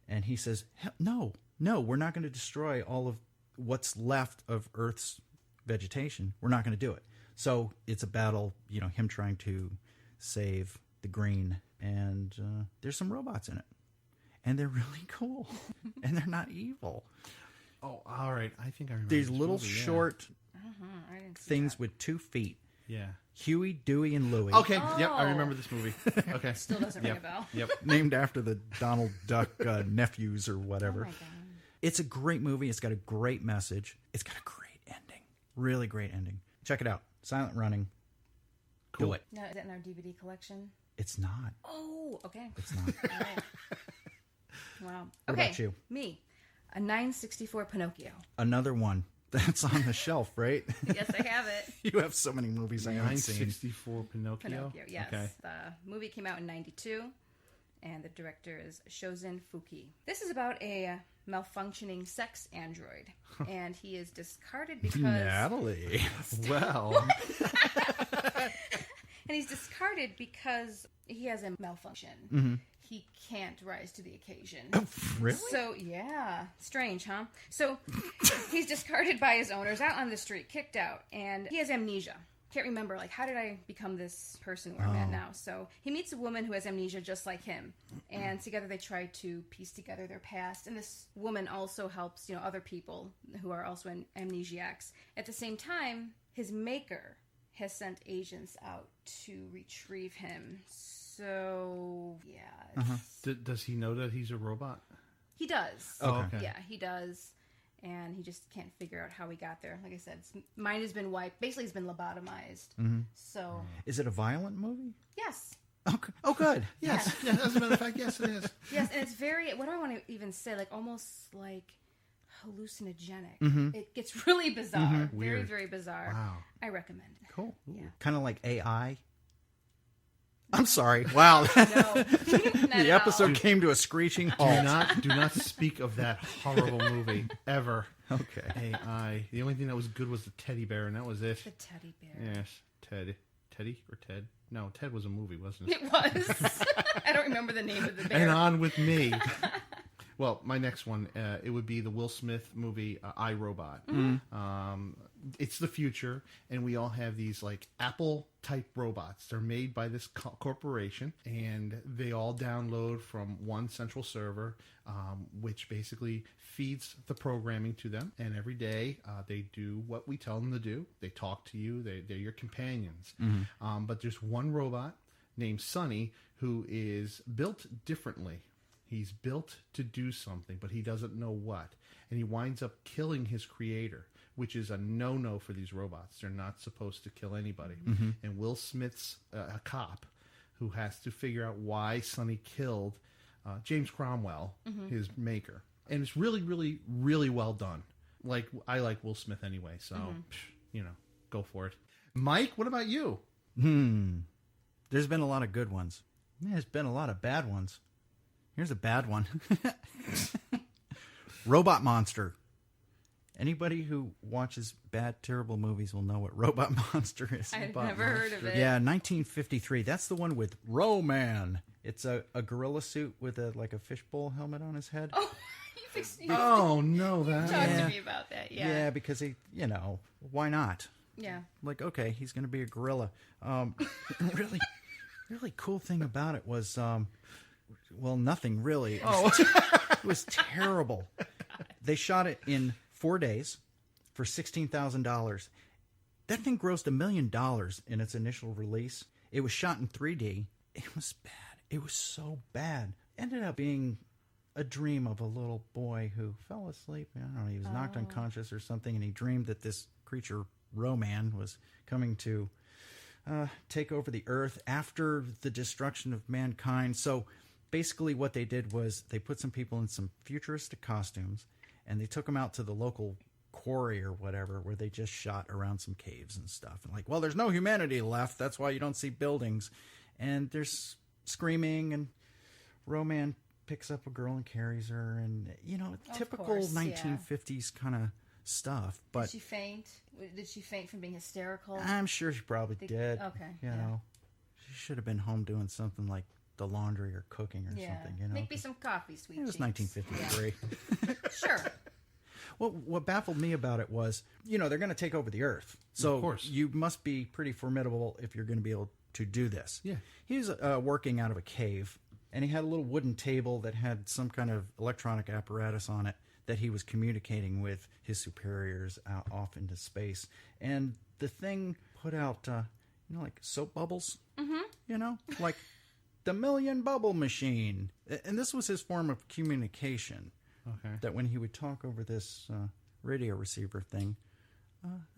and he says, no, we're not going to destroy all of what's left of Earth's vegetation. We're not going to do it. So it's a battle, him trying to save the green, and there's some robots in it. And they're really cool, and they're not evil. Oh, all right. I think I remember These this little movie, yeah. short I didn't see things that. with 2 feet. Yeah. Huey, Dewey, and Louie. Okay. Yep. I Oh. remember this movie. Okay. Still doesn't ring a bell. Yep. Named after the Donald Duck nephews or Oh whatever. my god. It's a great movie. It's got a great message. It's got a great ending. Really great ending. Check it out. Silent Running. Cool. Do it. No, is that in our DVD collection? It's not. Oh, okay. It's not. All right. Wow. What Okay. about you? Me. A 964 Pinocchio. Another one that's on the shelf, right? Yes, I have it. You have so many movies I haven't seen. 964 Pinocchio. Pinocchio, yes. Okay. The movie came out in 92, and the director is Shozen Fuki. This is about a malfunctioning sex android, and he is discarded because... Natalie. Well, And he's discarded because he has a malfunction. Mm-hmm. He can't rise to the occasion. Really? So, yeah. Strange, huh? So, he's discarded by his owners out on the street, kicked out, and he has amnesia. Can't remember, how did I become this person where I'm at now? So, he meets a woman who has amnesia just like him, and together they try to piece together their past, and this woman also helps, other people who are also amnesiacs. At the same time, his maker has sent agents out to retrieve him. So, yeah. does he know that he's a robot? He does. Oh, okay. Yeah, he does. And he just can't figure out how he got there. Like I said, his mind has been wiped. Basically, he's been lobotomized. So, Is it a violent movie? yes. Okay. Oh, good. Yes. Yeah. As a matter of fact, yes, it is. Yes, and it's very, what do I want to even say? Almost like hallucinogenic. It gets really bizarre. Very, Weird. very bizarre. Wow. I recommend it. Cool. Yeah. Kind of like AI. I'm sorry. Wow. No. The episode came to a screeching halt. Do not speak of that horrible movie ever. Okay. AI. The only thing that was good was the teddy bear, and that was it. The teddy bear. Yes, Teddy or Ted? No, Ted was a movie, wasn't it? It was. I don't remember the name of the bear. And on with me. Well, my next one, it would be the Will Smith movie, I, Robot. It's the future, and we all have these like Apple-type robots. They're made by this corporation, and they all download from one central server, which basically feeds the programming to them. And every day, they do what we tell them to do. They talk to you. They're your companions. But there's one robot named Sonny who is built differently. He's built to do something, but he doesn't know what. And he winds up killing his creator, which is a no-no for these robots. They're not supposed to kill anybody. And Will Smith's a cop who has to figure out why Sonny killed James Cromwell, his maker. And it's really, really, really well done. Like, I like Will Smith anyway, so, go for it. Mike, what about you? There's been a lot of good ones. There's been a lot of bad ones. Here's a bad one. Robot Monster. Anybody who watches bad, terrible movies will know what Robot Monster is. I've never heard of it. Yeah, 1953. That's the one with Ro-Man. It's a gorilla suit with a fishbowl helmet on his head. Oh, no, that. Talk to me about that. Yeah. Yeah, because he, why not? Yeah. Like, okay, he's going to be a gorilla. Really cool thing about it was, nothing really. It was terrible. They shot it in 4 days for $16,000. That thing grossed $1 million in its initial release. It was shot in 3D. It was bad. It was so bad. Ended up being a dream of a little boy who fell asleep. I don't know, he was knocked unconscious or something, and he dreamed that this creature, Ro-Man, was coming to take over the Earth after the destruction of mankind. So basically what they did was they put some people in some futuristic costumes, and they took them out to the local quarry or whatever, where they just shot around some caves and stuff. And there's no humanity left. That's why you don't see buildings. And there's screaming, and Ro-Man picks up a girl and carries her, and typical 1950s kind of stuff. But did she faint? Did she faint from being hysterical? I'm sure she probably did. Okay. You know, she should have been home doing something like the laundry or cooking or something. Make me some coffee, sweet It was cheeks. 1953. Sure. Well, what baffled me about it was, they're going to take over the Earth. So of course. You must be pretty formidable if you're going to be able to do this. Yeah. He was working out of a cave, and he had a little wooden table that had some kind of electronic apparatus on it that he was communicating with his superiors out off into space. And the thing put out, like soap bubbles, like the million bubble machine. And this was his form of communication. Okay. That when he would talk over this radio receiver thing,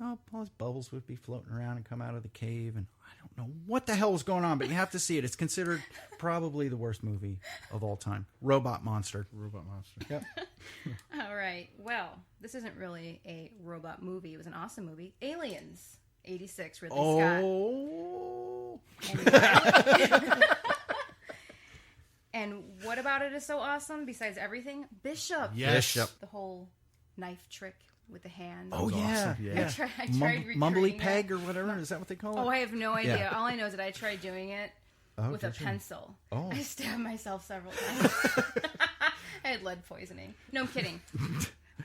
all his bubbles would be floating around and come out of the cave. And I don't know what the hell was going on, but you have to see it. It's considered probably the worst movie of all time. Robot Monster. Robot Monster. Yep. All right. Well, this isn't really a robot movie. It was an awesome movie. Aliens, 86, Ridley Scott. And what about it is so awesome, besides everything? Bishop. Yes. Bishop. The whole knife trick with the hand. Oh, yeah. Awesome. Yeah. I tried recreating Mumbly it. peg or whatever? Is that what they call it? Oh, I have no idea. Yeah. All I know is that I tried doing it with a did you? pencil. Oh. I stabbed myself several times. I had lead poisoning. No, I'm kidding.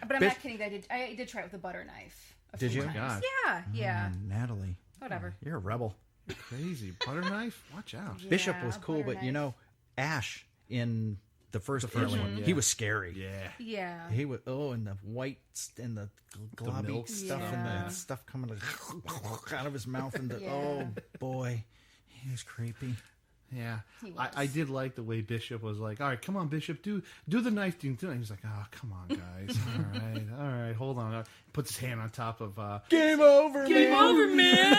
But I'm not kidding. I did try it with a butter knife. Did you? Times. God. Yeah. Natalie. Whatever. You're a rebel. You're crazy. Butter knife? Watch out. Yeah, Bishop was cool, butter but knife. Ash in the first one, one, yeah. he was scary. Yeah. Yeah. He was and the white and the globby milk stuff stuff. and Yeah. the stuff coming out of his mouth and the Yeah. oh boy, he was creepy. Yeah. He was. I did like the way Bishop was like, all right, come on, Bishop, do the knife thing. He was like, oh, come on, guys. All right, hold on. Puts his hand on top of Game over, man.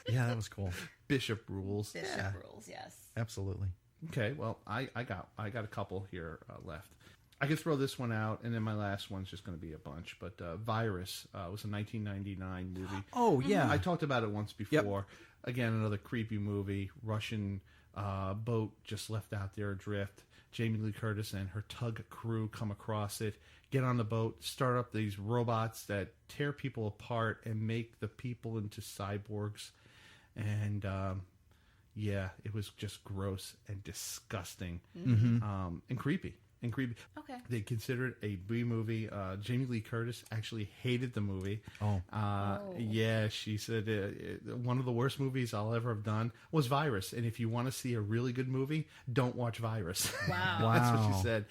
Yeah, that was cool. Bishop rules. Bishop rules, yes. Absolutely. Okay, well, I got a couple here left. I can throw this one out, and then my last one's just going to be a bunch. But Virus was a 1999 movie. Oh yeah, I talked about it once before. Again, another creepy movie. Russian boat just left out there adrift. Jamie Lee Curtis and her tug crew come across it, get on the boat, start up these robots that tear people apart and make the people into cyborgs. And yeah, it was just gross and disgusting and creepy. and creepy. Okay. They consider it a B movie. Jamie Lee Curtis actually hated the movie. Yeah, she said one of the worst movies I'll ever have done was Virus. And if you want to see a really good movie, don't watch Virus. Wow. That's what she said.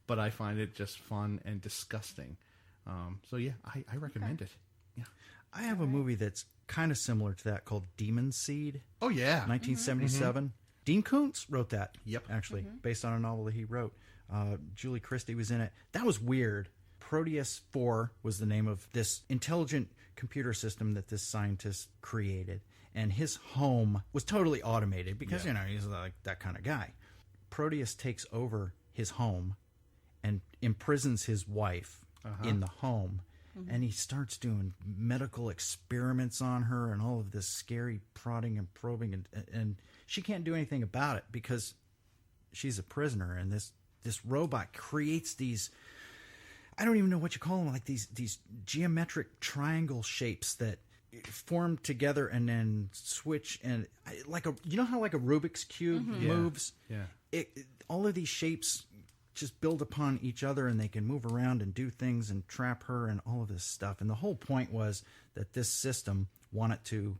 But I find it just fun and disgusting. So yeah, I recommend it. Yeah. I have a movie that's kind of similar to that called Demon Seed. Oh yeah, 1977. Dean Koontz wrote that. Yep. Actually, based on a novel that he wrote. Julie Christie was in it. That was weird. Proteus 4 was the name of this intelligent computer system that this scientist created. And his home was totally automated because, he's like that kind of guy. Proteus takes over his home and imprisons his wife in the home. And he starts doing medical experiments on her and all of this scary prodding and probing. And she can't do anything about it because she's a prisoner. And this robot creates these, I don't even know what you call them, like these geometric triangle shapes that form together and then switch. And you know how like a Rubik's Cube moves? Yeah. All of these shapes just build upon each other, and they can move around and do things and trap her and all of this stuff. And the whole point was that this system wanted to,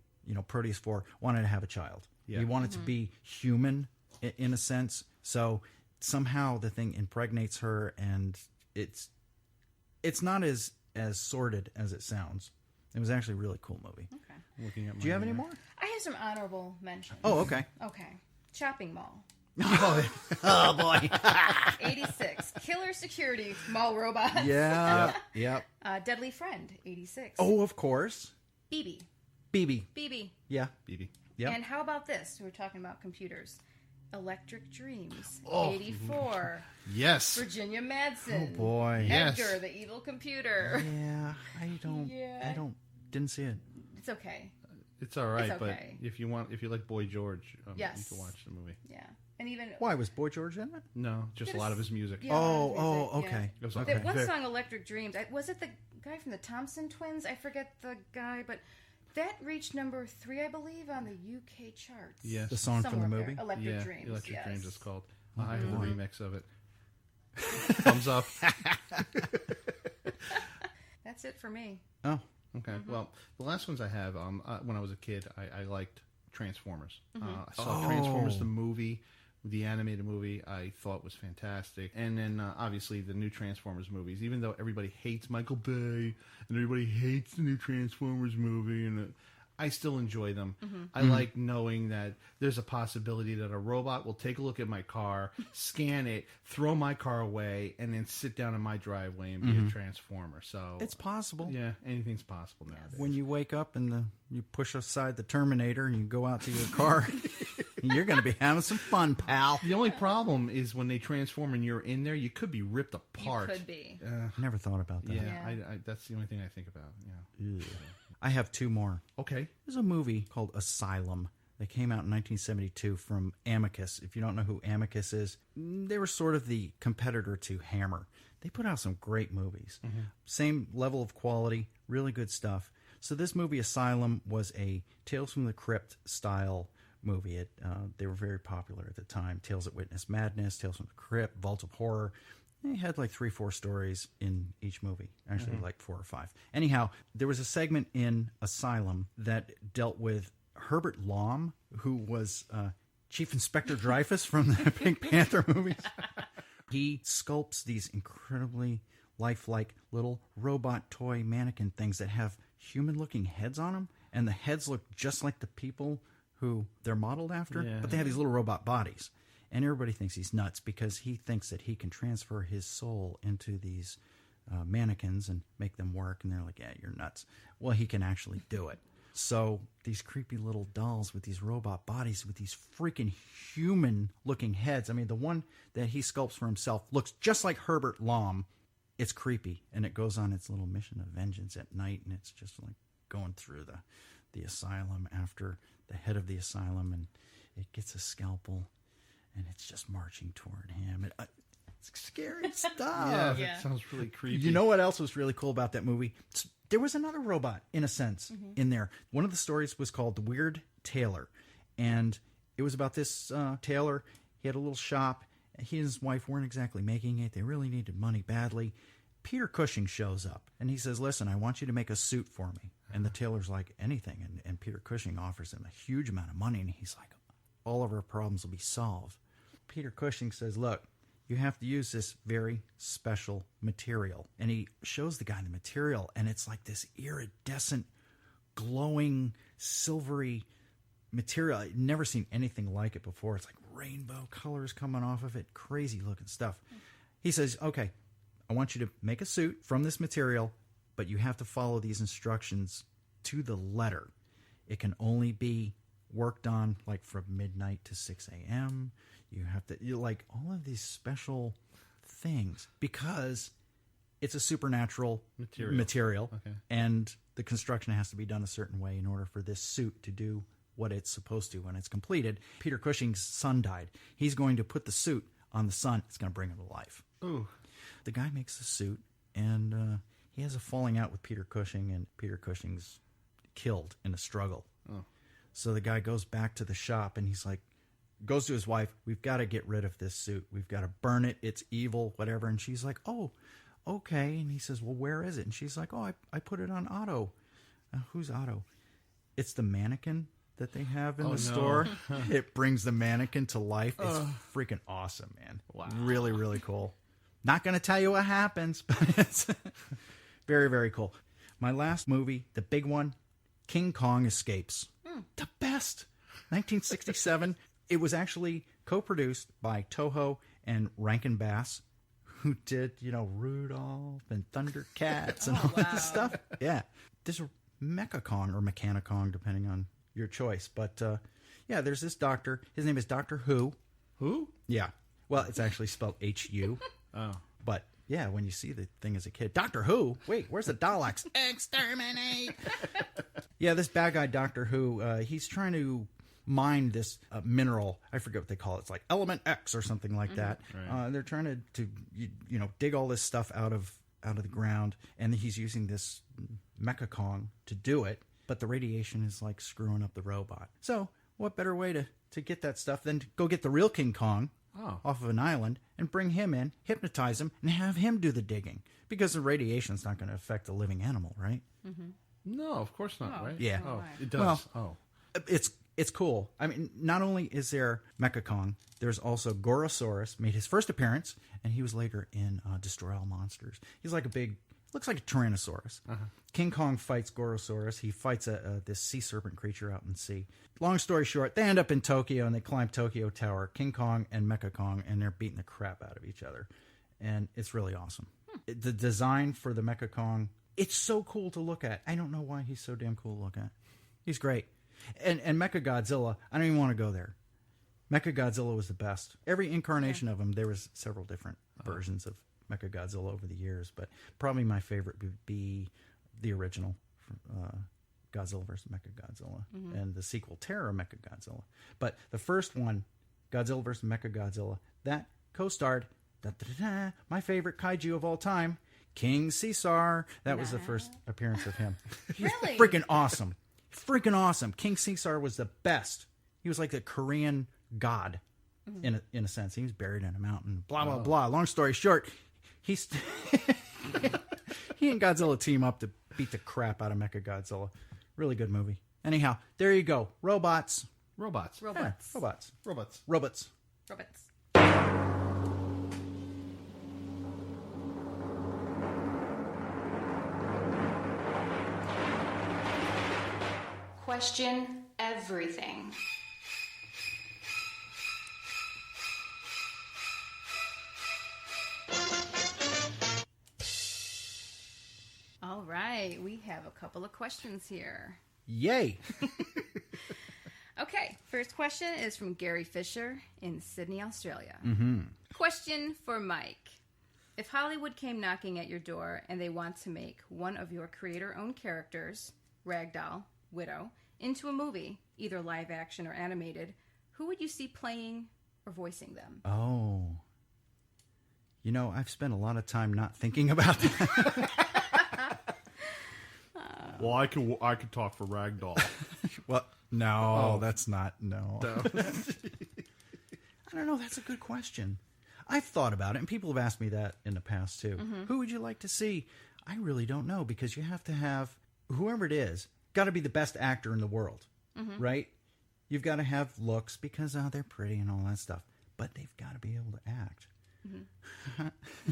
Proteus 4 wanted to have a child. Yeah. He wanted to be human in a sense. So somehow the thing impregnates her, and it's not as sordid as it sounds. It was actually a really cool movie. Okay. Do you have any more? I have some honorable mentions. Oh, okay. Okay. Shopping mall. Oh boy. 86. Killer security mall robots. Yeah. Yep. Deadly Friend. 86. Oh, of course. BB. BB. Yeah. BB. Yep. And how about this? We're talking about computers. Electric Dreams. Oh. 84. Yes. Virginia Madsen. Oh boy. Yes. Edgar, the evil computer. Yeah. Didn't see it. It's okay. It's all right, It's okay. but if you like Boy George, Yes. you can watch the movie. Yeah. And even Why was Boy George in it? No, just a lot of his music. Yeah, a lot of music, okay. It was The okay. one song, Electric Dreams, was it the guy from the Thompson Twins? I forget the guy, but that reached number 3, I believe, on the UK charts. Yes. The song from the Somewhere movie? there. Electric Dreams. Electric yes. Dreams is called. I have a remix of it. Thumbs up. That's it for me. Oh. Okay. Well, the last ones I have, when I was a kid, I liked Transformers. I saw Transformers the movie, the animated movie. I thought was fantastic. And then obviously the new Transformers movies. Even though everybody hates Michael Bay and everybody hates the new Transformers movie, and I still enjoy them. I like knowing that there's a possibility that a robot will take a look at my car, scan it, throw my car away, and then sit down in my driveway and be a Transformer. So It's possible. yeah, anything's possible nowadays. When you wake up and you push aside the Terminator and you go out to your car, you're going to be having some fun, pal. The only problem is when they transform and you're in there, you could be ripped apart. You could be. I never thought about that. Yeah, Yeah. I that's the only thing I think about. Yeah. Ugh. I have two more. Okay. There's a movie called Asylum that came out in 1972 from Amicus. If you don't know who Amicus is, they were sort of the competitor to Hammer. They put out some great movies. Same level of quality, really good stuff. So this movie, Asylum, was a Tales from the Crypt style movie. They were very popular at the time. Tales that Witness Madness, Tales from the Crypt, Vault of Horror. They had like 3-4 stories in each movie. Actually, like 4 or 5. Anyhow, there was a segment in Asylum that dealt with Herbert Lom, who was Chief Inspector Dreyfus from the Pink Panther movies. He sculpts these incredibly lifelike little robot toy mannequin things that have human-looking heads on them, and the heads look just like the people who they're modeled after, but they have these little robot bodies. And everybody thinks he's nuts because he thinks that he can transfer his soul into these mannequins and make them work. And they're like, yeah, you're nuts. Well, he can actually do it. So these creepy little dolls with these robot bodies with these freaking human-looking heads. I mean, the one that he sculpts for himself looks just like Herbert Lom. It's creepy, and it goes on its little mission of vengeance at night, and it's just like going through the asylum after the head of the asylum, and it gets a scalpel. And it's just marching toward him. It's scary stuff. Yeah, that sounds really creepy. You know what else was really cool about that movie? There was another robot, in a sense, in there. One of the stories was called The Weird Tailor. And it was about this tailor. He had a little shop, He and his wife weren't exactly making it. They really needed money badly. Peter Cushing shows up, and he says, listen, I want you to make a suit for me. And the tailor's like, anything. And Peter Cushing offers him a huge amount of money, and he's like, all of our problems will be solved. Peter Cushing says, look, you have to use this very special material. And he shows the guy the material, and it's like this iridescent, glowing, silvery material. I'd never seen anything like it before. It's like rainbow colors coming off of it, crazy looking stuff. He says, okay, I want you to make a suit from this material, but you have to follow these instructions to the letter. It can only be worked on like from midnight to 6 a.m. You have to, like all of these special things because it's a supernatural material. Okay. And the construction has to be done a certain way in order for this suit to do what it's supposed to when it's completed. Peter Cushing's son died. He's going to put the suit on the sun. It's going to bring him to life. Ooh. The guy makes the suit, and he has a falling out with Peter Cushing, and Peter Cushing's killed in a struggle. Oh. So the guy goes back to the shop, and he's like, goes to his wife, we've got to get rid of this suit. We've got to burn it. It's evil, whatever. And she's like, oh, okay. And he says, well, where is it? And she's like, oh, I put it on Otto. Who's Otto? It's the mannequin that they have in the store. It brings the mannequin to life. It's freaking awesome, man. Wow. Really, really cool. Not going to tell you what happens, but it's very, very cool. My last movie, the big one, King Kong Escapes. The best. 1967. It was actually co-produced by Toho and Rankin Bass, who did, Rudolph and Thundercats and all that stuff. Yeah. There's a Mechahaunt or Mechanicong, depending on your choice. But, yeah, there's this doctor. His name is Dr. Who. Who? Yeah. Well, it's actually spelled H-U. Oh. But, yeah, when you see the thing as a kid, Doctor Who? Wait, where's the Daleks? Exterminate! Yeah, this bad guy, Doctor Who, he's trying to mine this mineral. I forget what they call it. It's like Element X or something like that. Right. They're trying to dig all this stuff out of the ground, and he's using this Mechahaunt to do it, but the radiation is like screwing up the robot. So what better way to get that stuff than to go get the real King Kong off of an island and bring him in, hypnotize him, and have him do the digging, because the radiation's not going to affect the living animal, right? Mm-hmm. No, of course not, right? Yeah. Oh, it does. Well, it's cool. I mean, not only is there Mechahaunt, there's also Gorosaurus, made his first appearance, and he was later in Destroy All Monsters. He's like looks like a Tyrannosaurus. Uh-huh. King Kong fights Gorosaurus. He fights this sea serpent creature out in the sea. Long story short, they end up in Tokyo, and they climb Tokyo Tower, King Kong and Mechahaunt, and they're beating the crap out of each other. And it's really awesome. The design for the Mechahaunt, it's so cool to look at. I don't know why he's so damn cool to look at. He's great. And Mechagodzilla, I don't even want to go there. Mechagodzilla was the best. Every incarnation of him, there was several different versions of Mechagodzilla over the years, but probably my favorite would be the original, Godzilla vs. Mechagodzilla, and the sequel, Terror Mechagodzilla. But the first one, Godzilla vs. Mechagodzilla, that co-starred my favorite kaiju of all time, King Caesar. That was the first appearance of him. Really? Freaking awesome. Freaking awesome. King Caesar was the best. He was like a Korean god in a sense. He was buried in a mountain. Blah, blah, blah. Long story short, he and Godzilla team up to beat the crap out of Mechagodzilla. Really good movie. Anyhow, there you go. Robots. Robots. Robots. Yeah, robots. Robots. Robots. Robots. Question everything. All right, we have a couple of questions here. Yay! Okay, first question is from Gary Fisher in Sydney, Australia. Mm-hmm. Question for Mike. If Hollywood came knocking at your door and they want to make one of your creator-owned characters, Ragdoll, Widow, into a movie, either live action or animated, who would you see playing or voicing them? Oh. I've spent a lot of time not thinking about that. Well, I could talk for Ragdoll. Well, no, that's not, no. No. I don't know, that's a good question. I've thought about it, and people have asked me that in the past too. Who would you like to see? I really don't know, because you have to have, whoever it is, got to be the best actor in the world, right? You've got to have looks because they're pretty and all that stuff, but they've got to be able to act.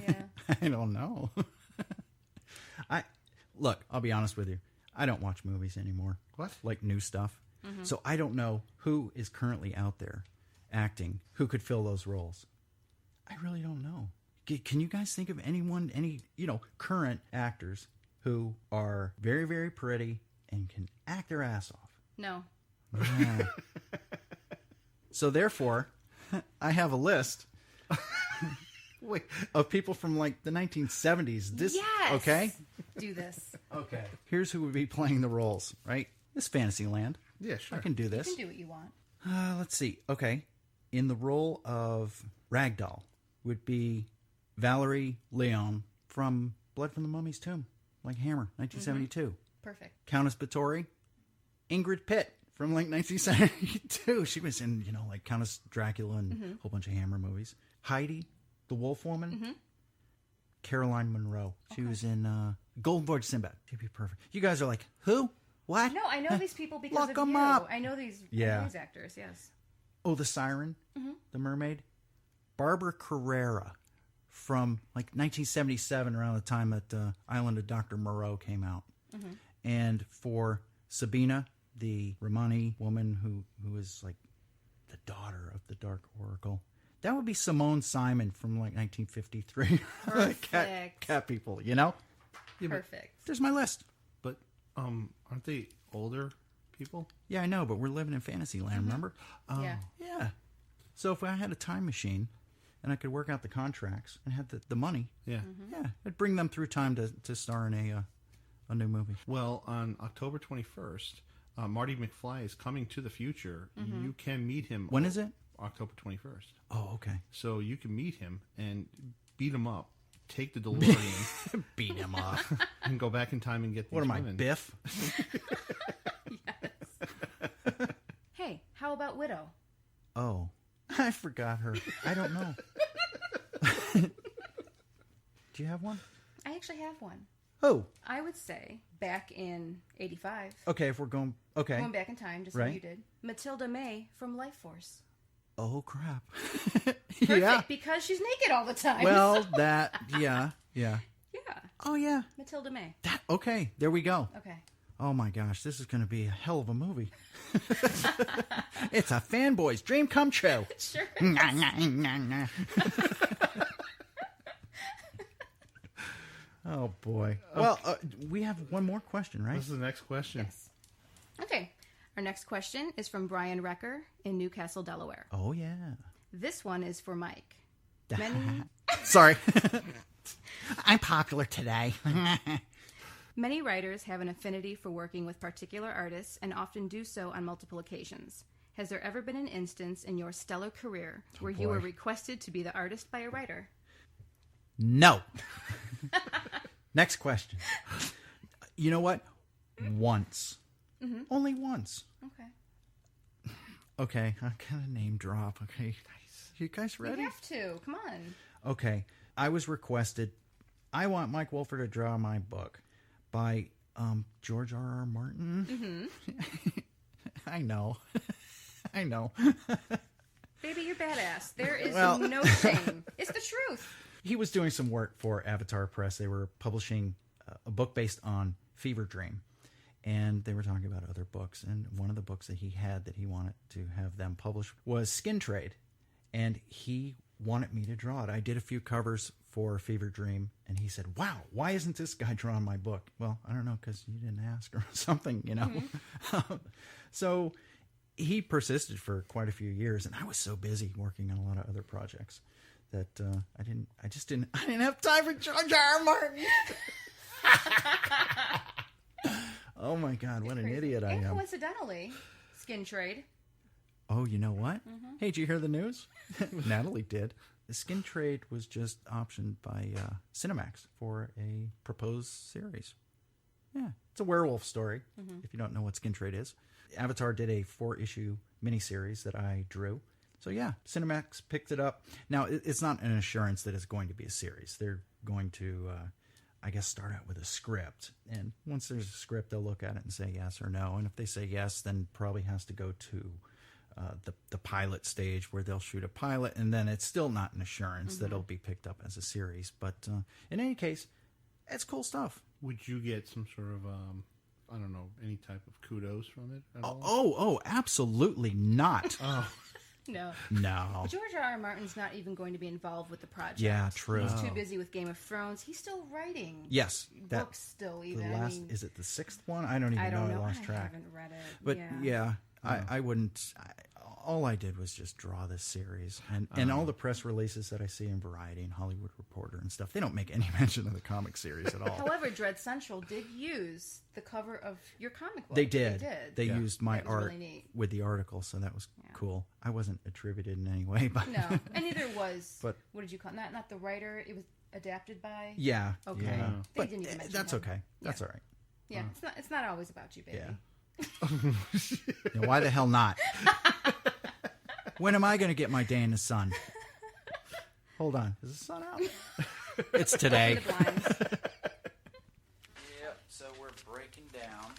Yeah. I don't know. Look, I'll be honest with you. I don't watch movies anymore. What? Like new stuff. So I don't know who is currently out there acting, who could fill those roles. I really don't know. Can you guys think of anyone, any current actors who are very, very pretty and can act their ass off? No. Yeah. So therefore, I have a list of people from like the 1970s. Yes. Okay? Do this. Okay. Here's who would be playing the roles, right? This Fantasyland. Yeah, sure. I can do this. You can do what you want. Let's see. Okay. In the role of Ragdoll would be Valerie Leon from Blood from the Mummy's Tomb, like Hammer, 1972. Perfect. Countess Bathory, Ingrid Pitt from like 1972. She was in, like Countess Dracula and a whole bunch of Hammer movies. Heidi, the Wolf Woman. Caroline Munro. She was in Golden Voyage Sinbad. She'd be perfect. You guys are like, who? What? No, I know these people because Look of 'em you. up. I know these actors, yes. Oh, the Siren, the Mermaid. Barbara Carrera from like 1977, around the time that Island of Dr. Moreau came out. And for Sabina, the Romani woman who is like the daughter of the Dark Oracle, that would be Simone Simon from like 1953. Perfect. cat people, Perfect. There's my list. But aren't they older people? Yeah, I know, but we're living in Fantasyland, remember? Yeah. Yeah. So if I had a time machine and I could work out the contracts and had the money, Yeah. yeah, it'd bring them through time to star in a new movie. Well, on October 21st, Marty McFly is coming to the future. You can meet him. When is it? October 21st. Oh, okay. So you can meet him and beat him up, take the DeLorean, Beat him up. and go back in time and get these What am I, women. Biff? Hey, how about Widow? Oh, I forgot her. I don't know. Do you have one? I actually have one. Oh, I would say back in 85. okay, if we're going... Okay. Going back in time, just like you did. Matilda May from Life Force. Oh, crap. Perfect, Yeah. because she's naked all the time. Well, that... Yeah. Yeah. Oh, yeah. Matilda May. Okay, there we go. Okay. Oh, my gosh, this is going to be a hell of a movie. It's a fanboy's dream come true. Sure. Oh, boy. Well, we have one more question, right? This is the next question. Yes. Okay. Our next question is from Brian Recker in Newcastle, Delaware. Oh, yeah. This one is for Mike. Many, Sorry. I'm popular today. many writers have an affinity for working with particular artists and often do so on multiple occasions. Has there ever been an instance in your stellar career where you were requested to be the artist by a writer? No. Next question. You know what? Once. Only once. Okay. Okay, I'm going to name drop. Okay, you guys ready? You have to. Come on. Okay, I was requested. I want Mike Wolfer to draw my book by George R.R. Martin. I know. I know. Baby, you're badass. There is no shame. It's the truth. He was doing some work for Avatar Press. They were publishing a book based on Fever Dream. And they were talking about other books. And one of the books that he had that he wanted to have them publish was Skin Trade. And he wanted me to draw it. I did a few covers for Fever Dream. And he said, wow, why isn't this guy drawing my book? Well, I don't know, because you didn't ask or something, you know. So he persisted for quite a few years. And I was so busy working on a lot of other projects that I didn't have time for George R. R. Martin. Oh my God, what an idiot I and am. coincidentally, Skin Trade. Oh, you know what? Hey, did you hear the news? Natalie did. The Skin Trade was just optioned by Cinemax for a proposed series. Yeah, it's a werewolf story, if you don't know what Skin Trade is. Avatar did a 4-issue miniseries that I drew. So yeah, Cinemax picked it up. Now, it's not an assurance that it's going to be a series. They're going to, I guess, start out with a script. And once there's a script, they'll look at it and say yes or no. And if they say yes, then probably has to go to the pilot stage where they'll shoot a pilot. And then it's still not an assurance that it'll be picked up as a series. But in any case, it's cool stuff. Would you get some sort of, I don't know, any type of kudos from it at all? Oh, absolutely not. No. George R.R. Martin's not even going to be involved with the project. Yeah, true. He's too busy with Game of Thrones. He's still writing. Yes. Books still, even. Is it the 6th one? I don't even know. I lost track. I haven't read it. But yeah, I wouldn't... all I did was just draw this series. And all the press releases that I see in Variety and Hollywood Reporter and stuff, they don't make any mention of the comic series at all. However, Dread Central did use the cover of your comic book. They did. They used my art really with the article, so that was cool. I wasn't attributed in any way. But no, and neither was, but, what did you call it? Not the writer, it was adapted by? Yeah. Okay. Yeah. They didn't even mention that's him. okay. That's all right. Yeah, it's not always about you, baby. Yeah. Why the hell not? When am I going to get my day in the sun? Hold on. Is the sun out? It's today. Yep, so we're breaking down.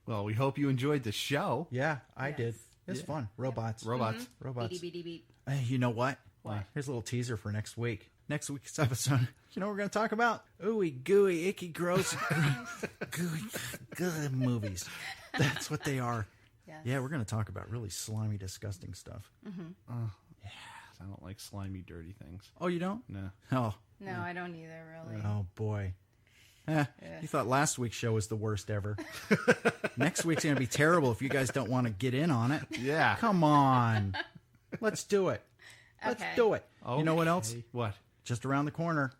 Well, we hope you enjoyed the show. Yeah, I did. It's fun. Robots. Robots. Robots. Beep, beep. Hey, you know what? What? Here's a little teaser for next week. Next week's episode. You know what we're going to talk about? Ooey, gooey, icky, gross, gooey, good movies. That's what they are. Yes. Yeah, we're going to talk about really slimy, disgusting stuff. Yeah, I don't like slimy, dirty things. Oh, you don't? No. Oh. No, I don't either, really. Oh, boy. You thought last week's show was the worst ever. Next week's going to be terrible if you guys don't want to get in on it. Yeah. Come on. Let's do it. Let's do it. Okay. You know what else? What? Just around the corner.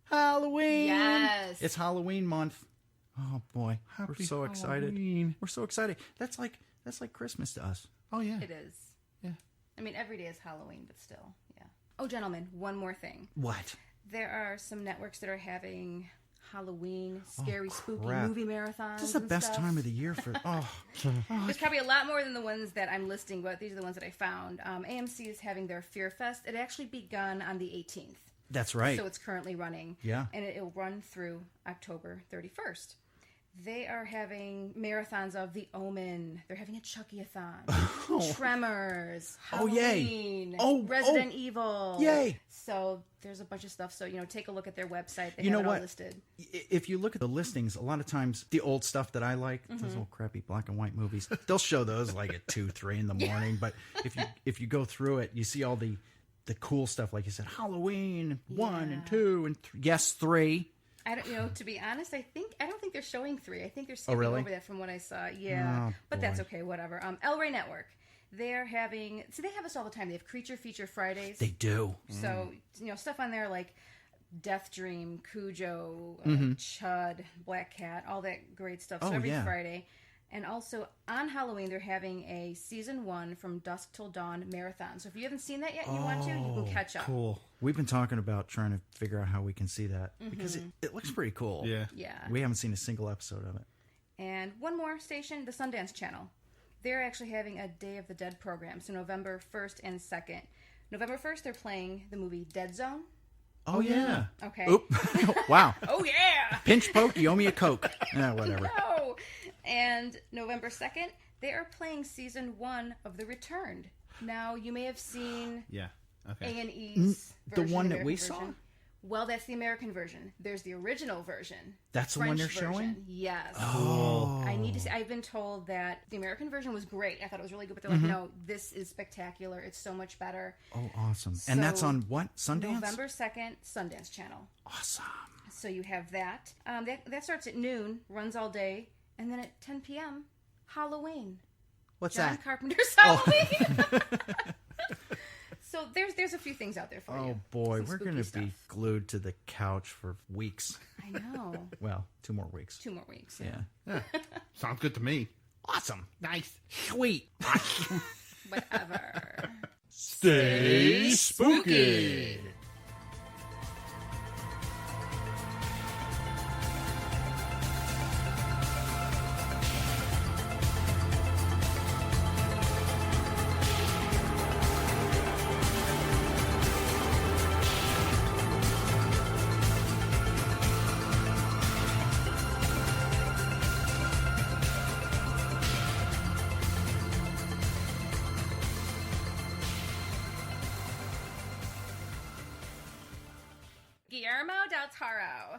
Halloween. Yes. It's Halloween month. Oh boy. We're so excited. Halloween. We're so excited. That's like Christmas to us. Oh, yeah. It is. Yeah. I mean, every day is Halloween, but still, yeah. Oh, gentlemen, one more thing. What? There are some networks that are having Halloween, scary, spooky crap. movie marathons. This is the best time of the year for There's probably a lot more than the ones that I'm listing, but these are the ones that I found. AMC is having their Fear Fest. It actually begun on the 18th. That's right. So it's currently running. Yeah. And it'll run through October 31st. They are having marathons of The Omen. They're having a Chucky-a-thon. Tremors. Halloween. Yay. Resident Evil. Yay. So there's a bunch of stuff. So, take a look at their website. They You know have it all what? listed. If you look at the listings, a lot of times the old stuff that I like, those old crappy black and white movies, they'll show those like at 2, 3 in the morning. But if you go through it, you see all the cool stuff, like you said, Halloween 1 and 2 and 3. Yes, 3. I don't, to be honest, I don't think they're showing 3. I think they're skipping really? over that from what I saw. Yeah, but that's boy. okay. Whatever. El Rey Network. They're having. See, they have us all the time. They have Creature Feature Fridays. They do. So stuff on there like Death Dream, Cujo, Chud, Black Cat, all that great stuff. So every Friday. And also, on Halloween, they're having a Season 1 from Dusk Till Dawn marathon. So if you haven't seen that yet and you want to, you can catch up. Cool. We've been talking about trying to figure out how we can see that. Because it looks pretty cool. Yeah. Yeah. We haven't seen a single episode of it. And one more station, the Sundance Channel. They're actually having a Day of the Dead program. So November 1st and 2nd. November 1st, they're playing the movie Dead Zone. Oh, yeah. Okay. Oop. Wow. Oh, yeah. Pinch poke, you owe me a Coke. Whatever. No. And November 2nd, they are playing Season 1 of The Returned. Now, you may have seen A&E's The version, one that American we version. saw? Well, that's the American version. There's the original version. That's the one French they're showing? version. Yes. Oh. I need to say, I've been told that the American version was great. I thought it was really good, but they're like, no, this is spectacular. It's so much better. Oh, awesome. And that's on what? Sundance? November 2nd, Sundance Channel. Awesome. So you have that. That starts at noon, runs all day, and then at 10 p.m., Halloween. What's John that? Carpenter's Halloween. So there's a few things out there for you. Oh, boy. Some We're spooky going to stuff. be glued to the couch for weeks. I know. Well, 2 more weeks. 2 more weeks. Yeah. Sounds good to me. Awesome. Nice. Sweet. Whatever. Stay spooky. Tarot.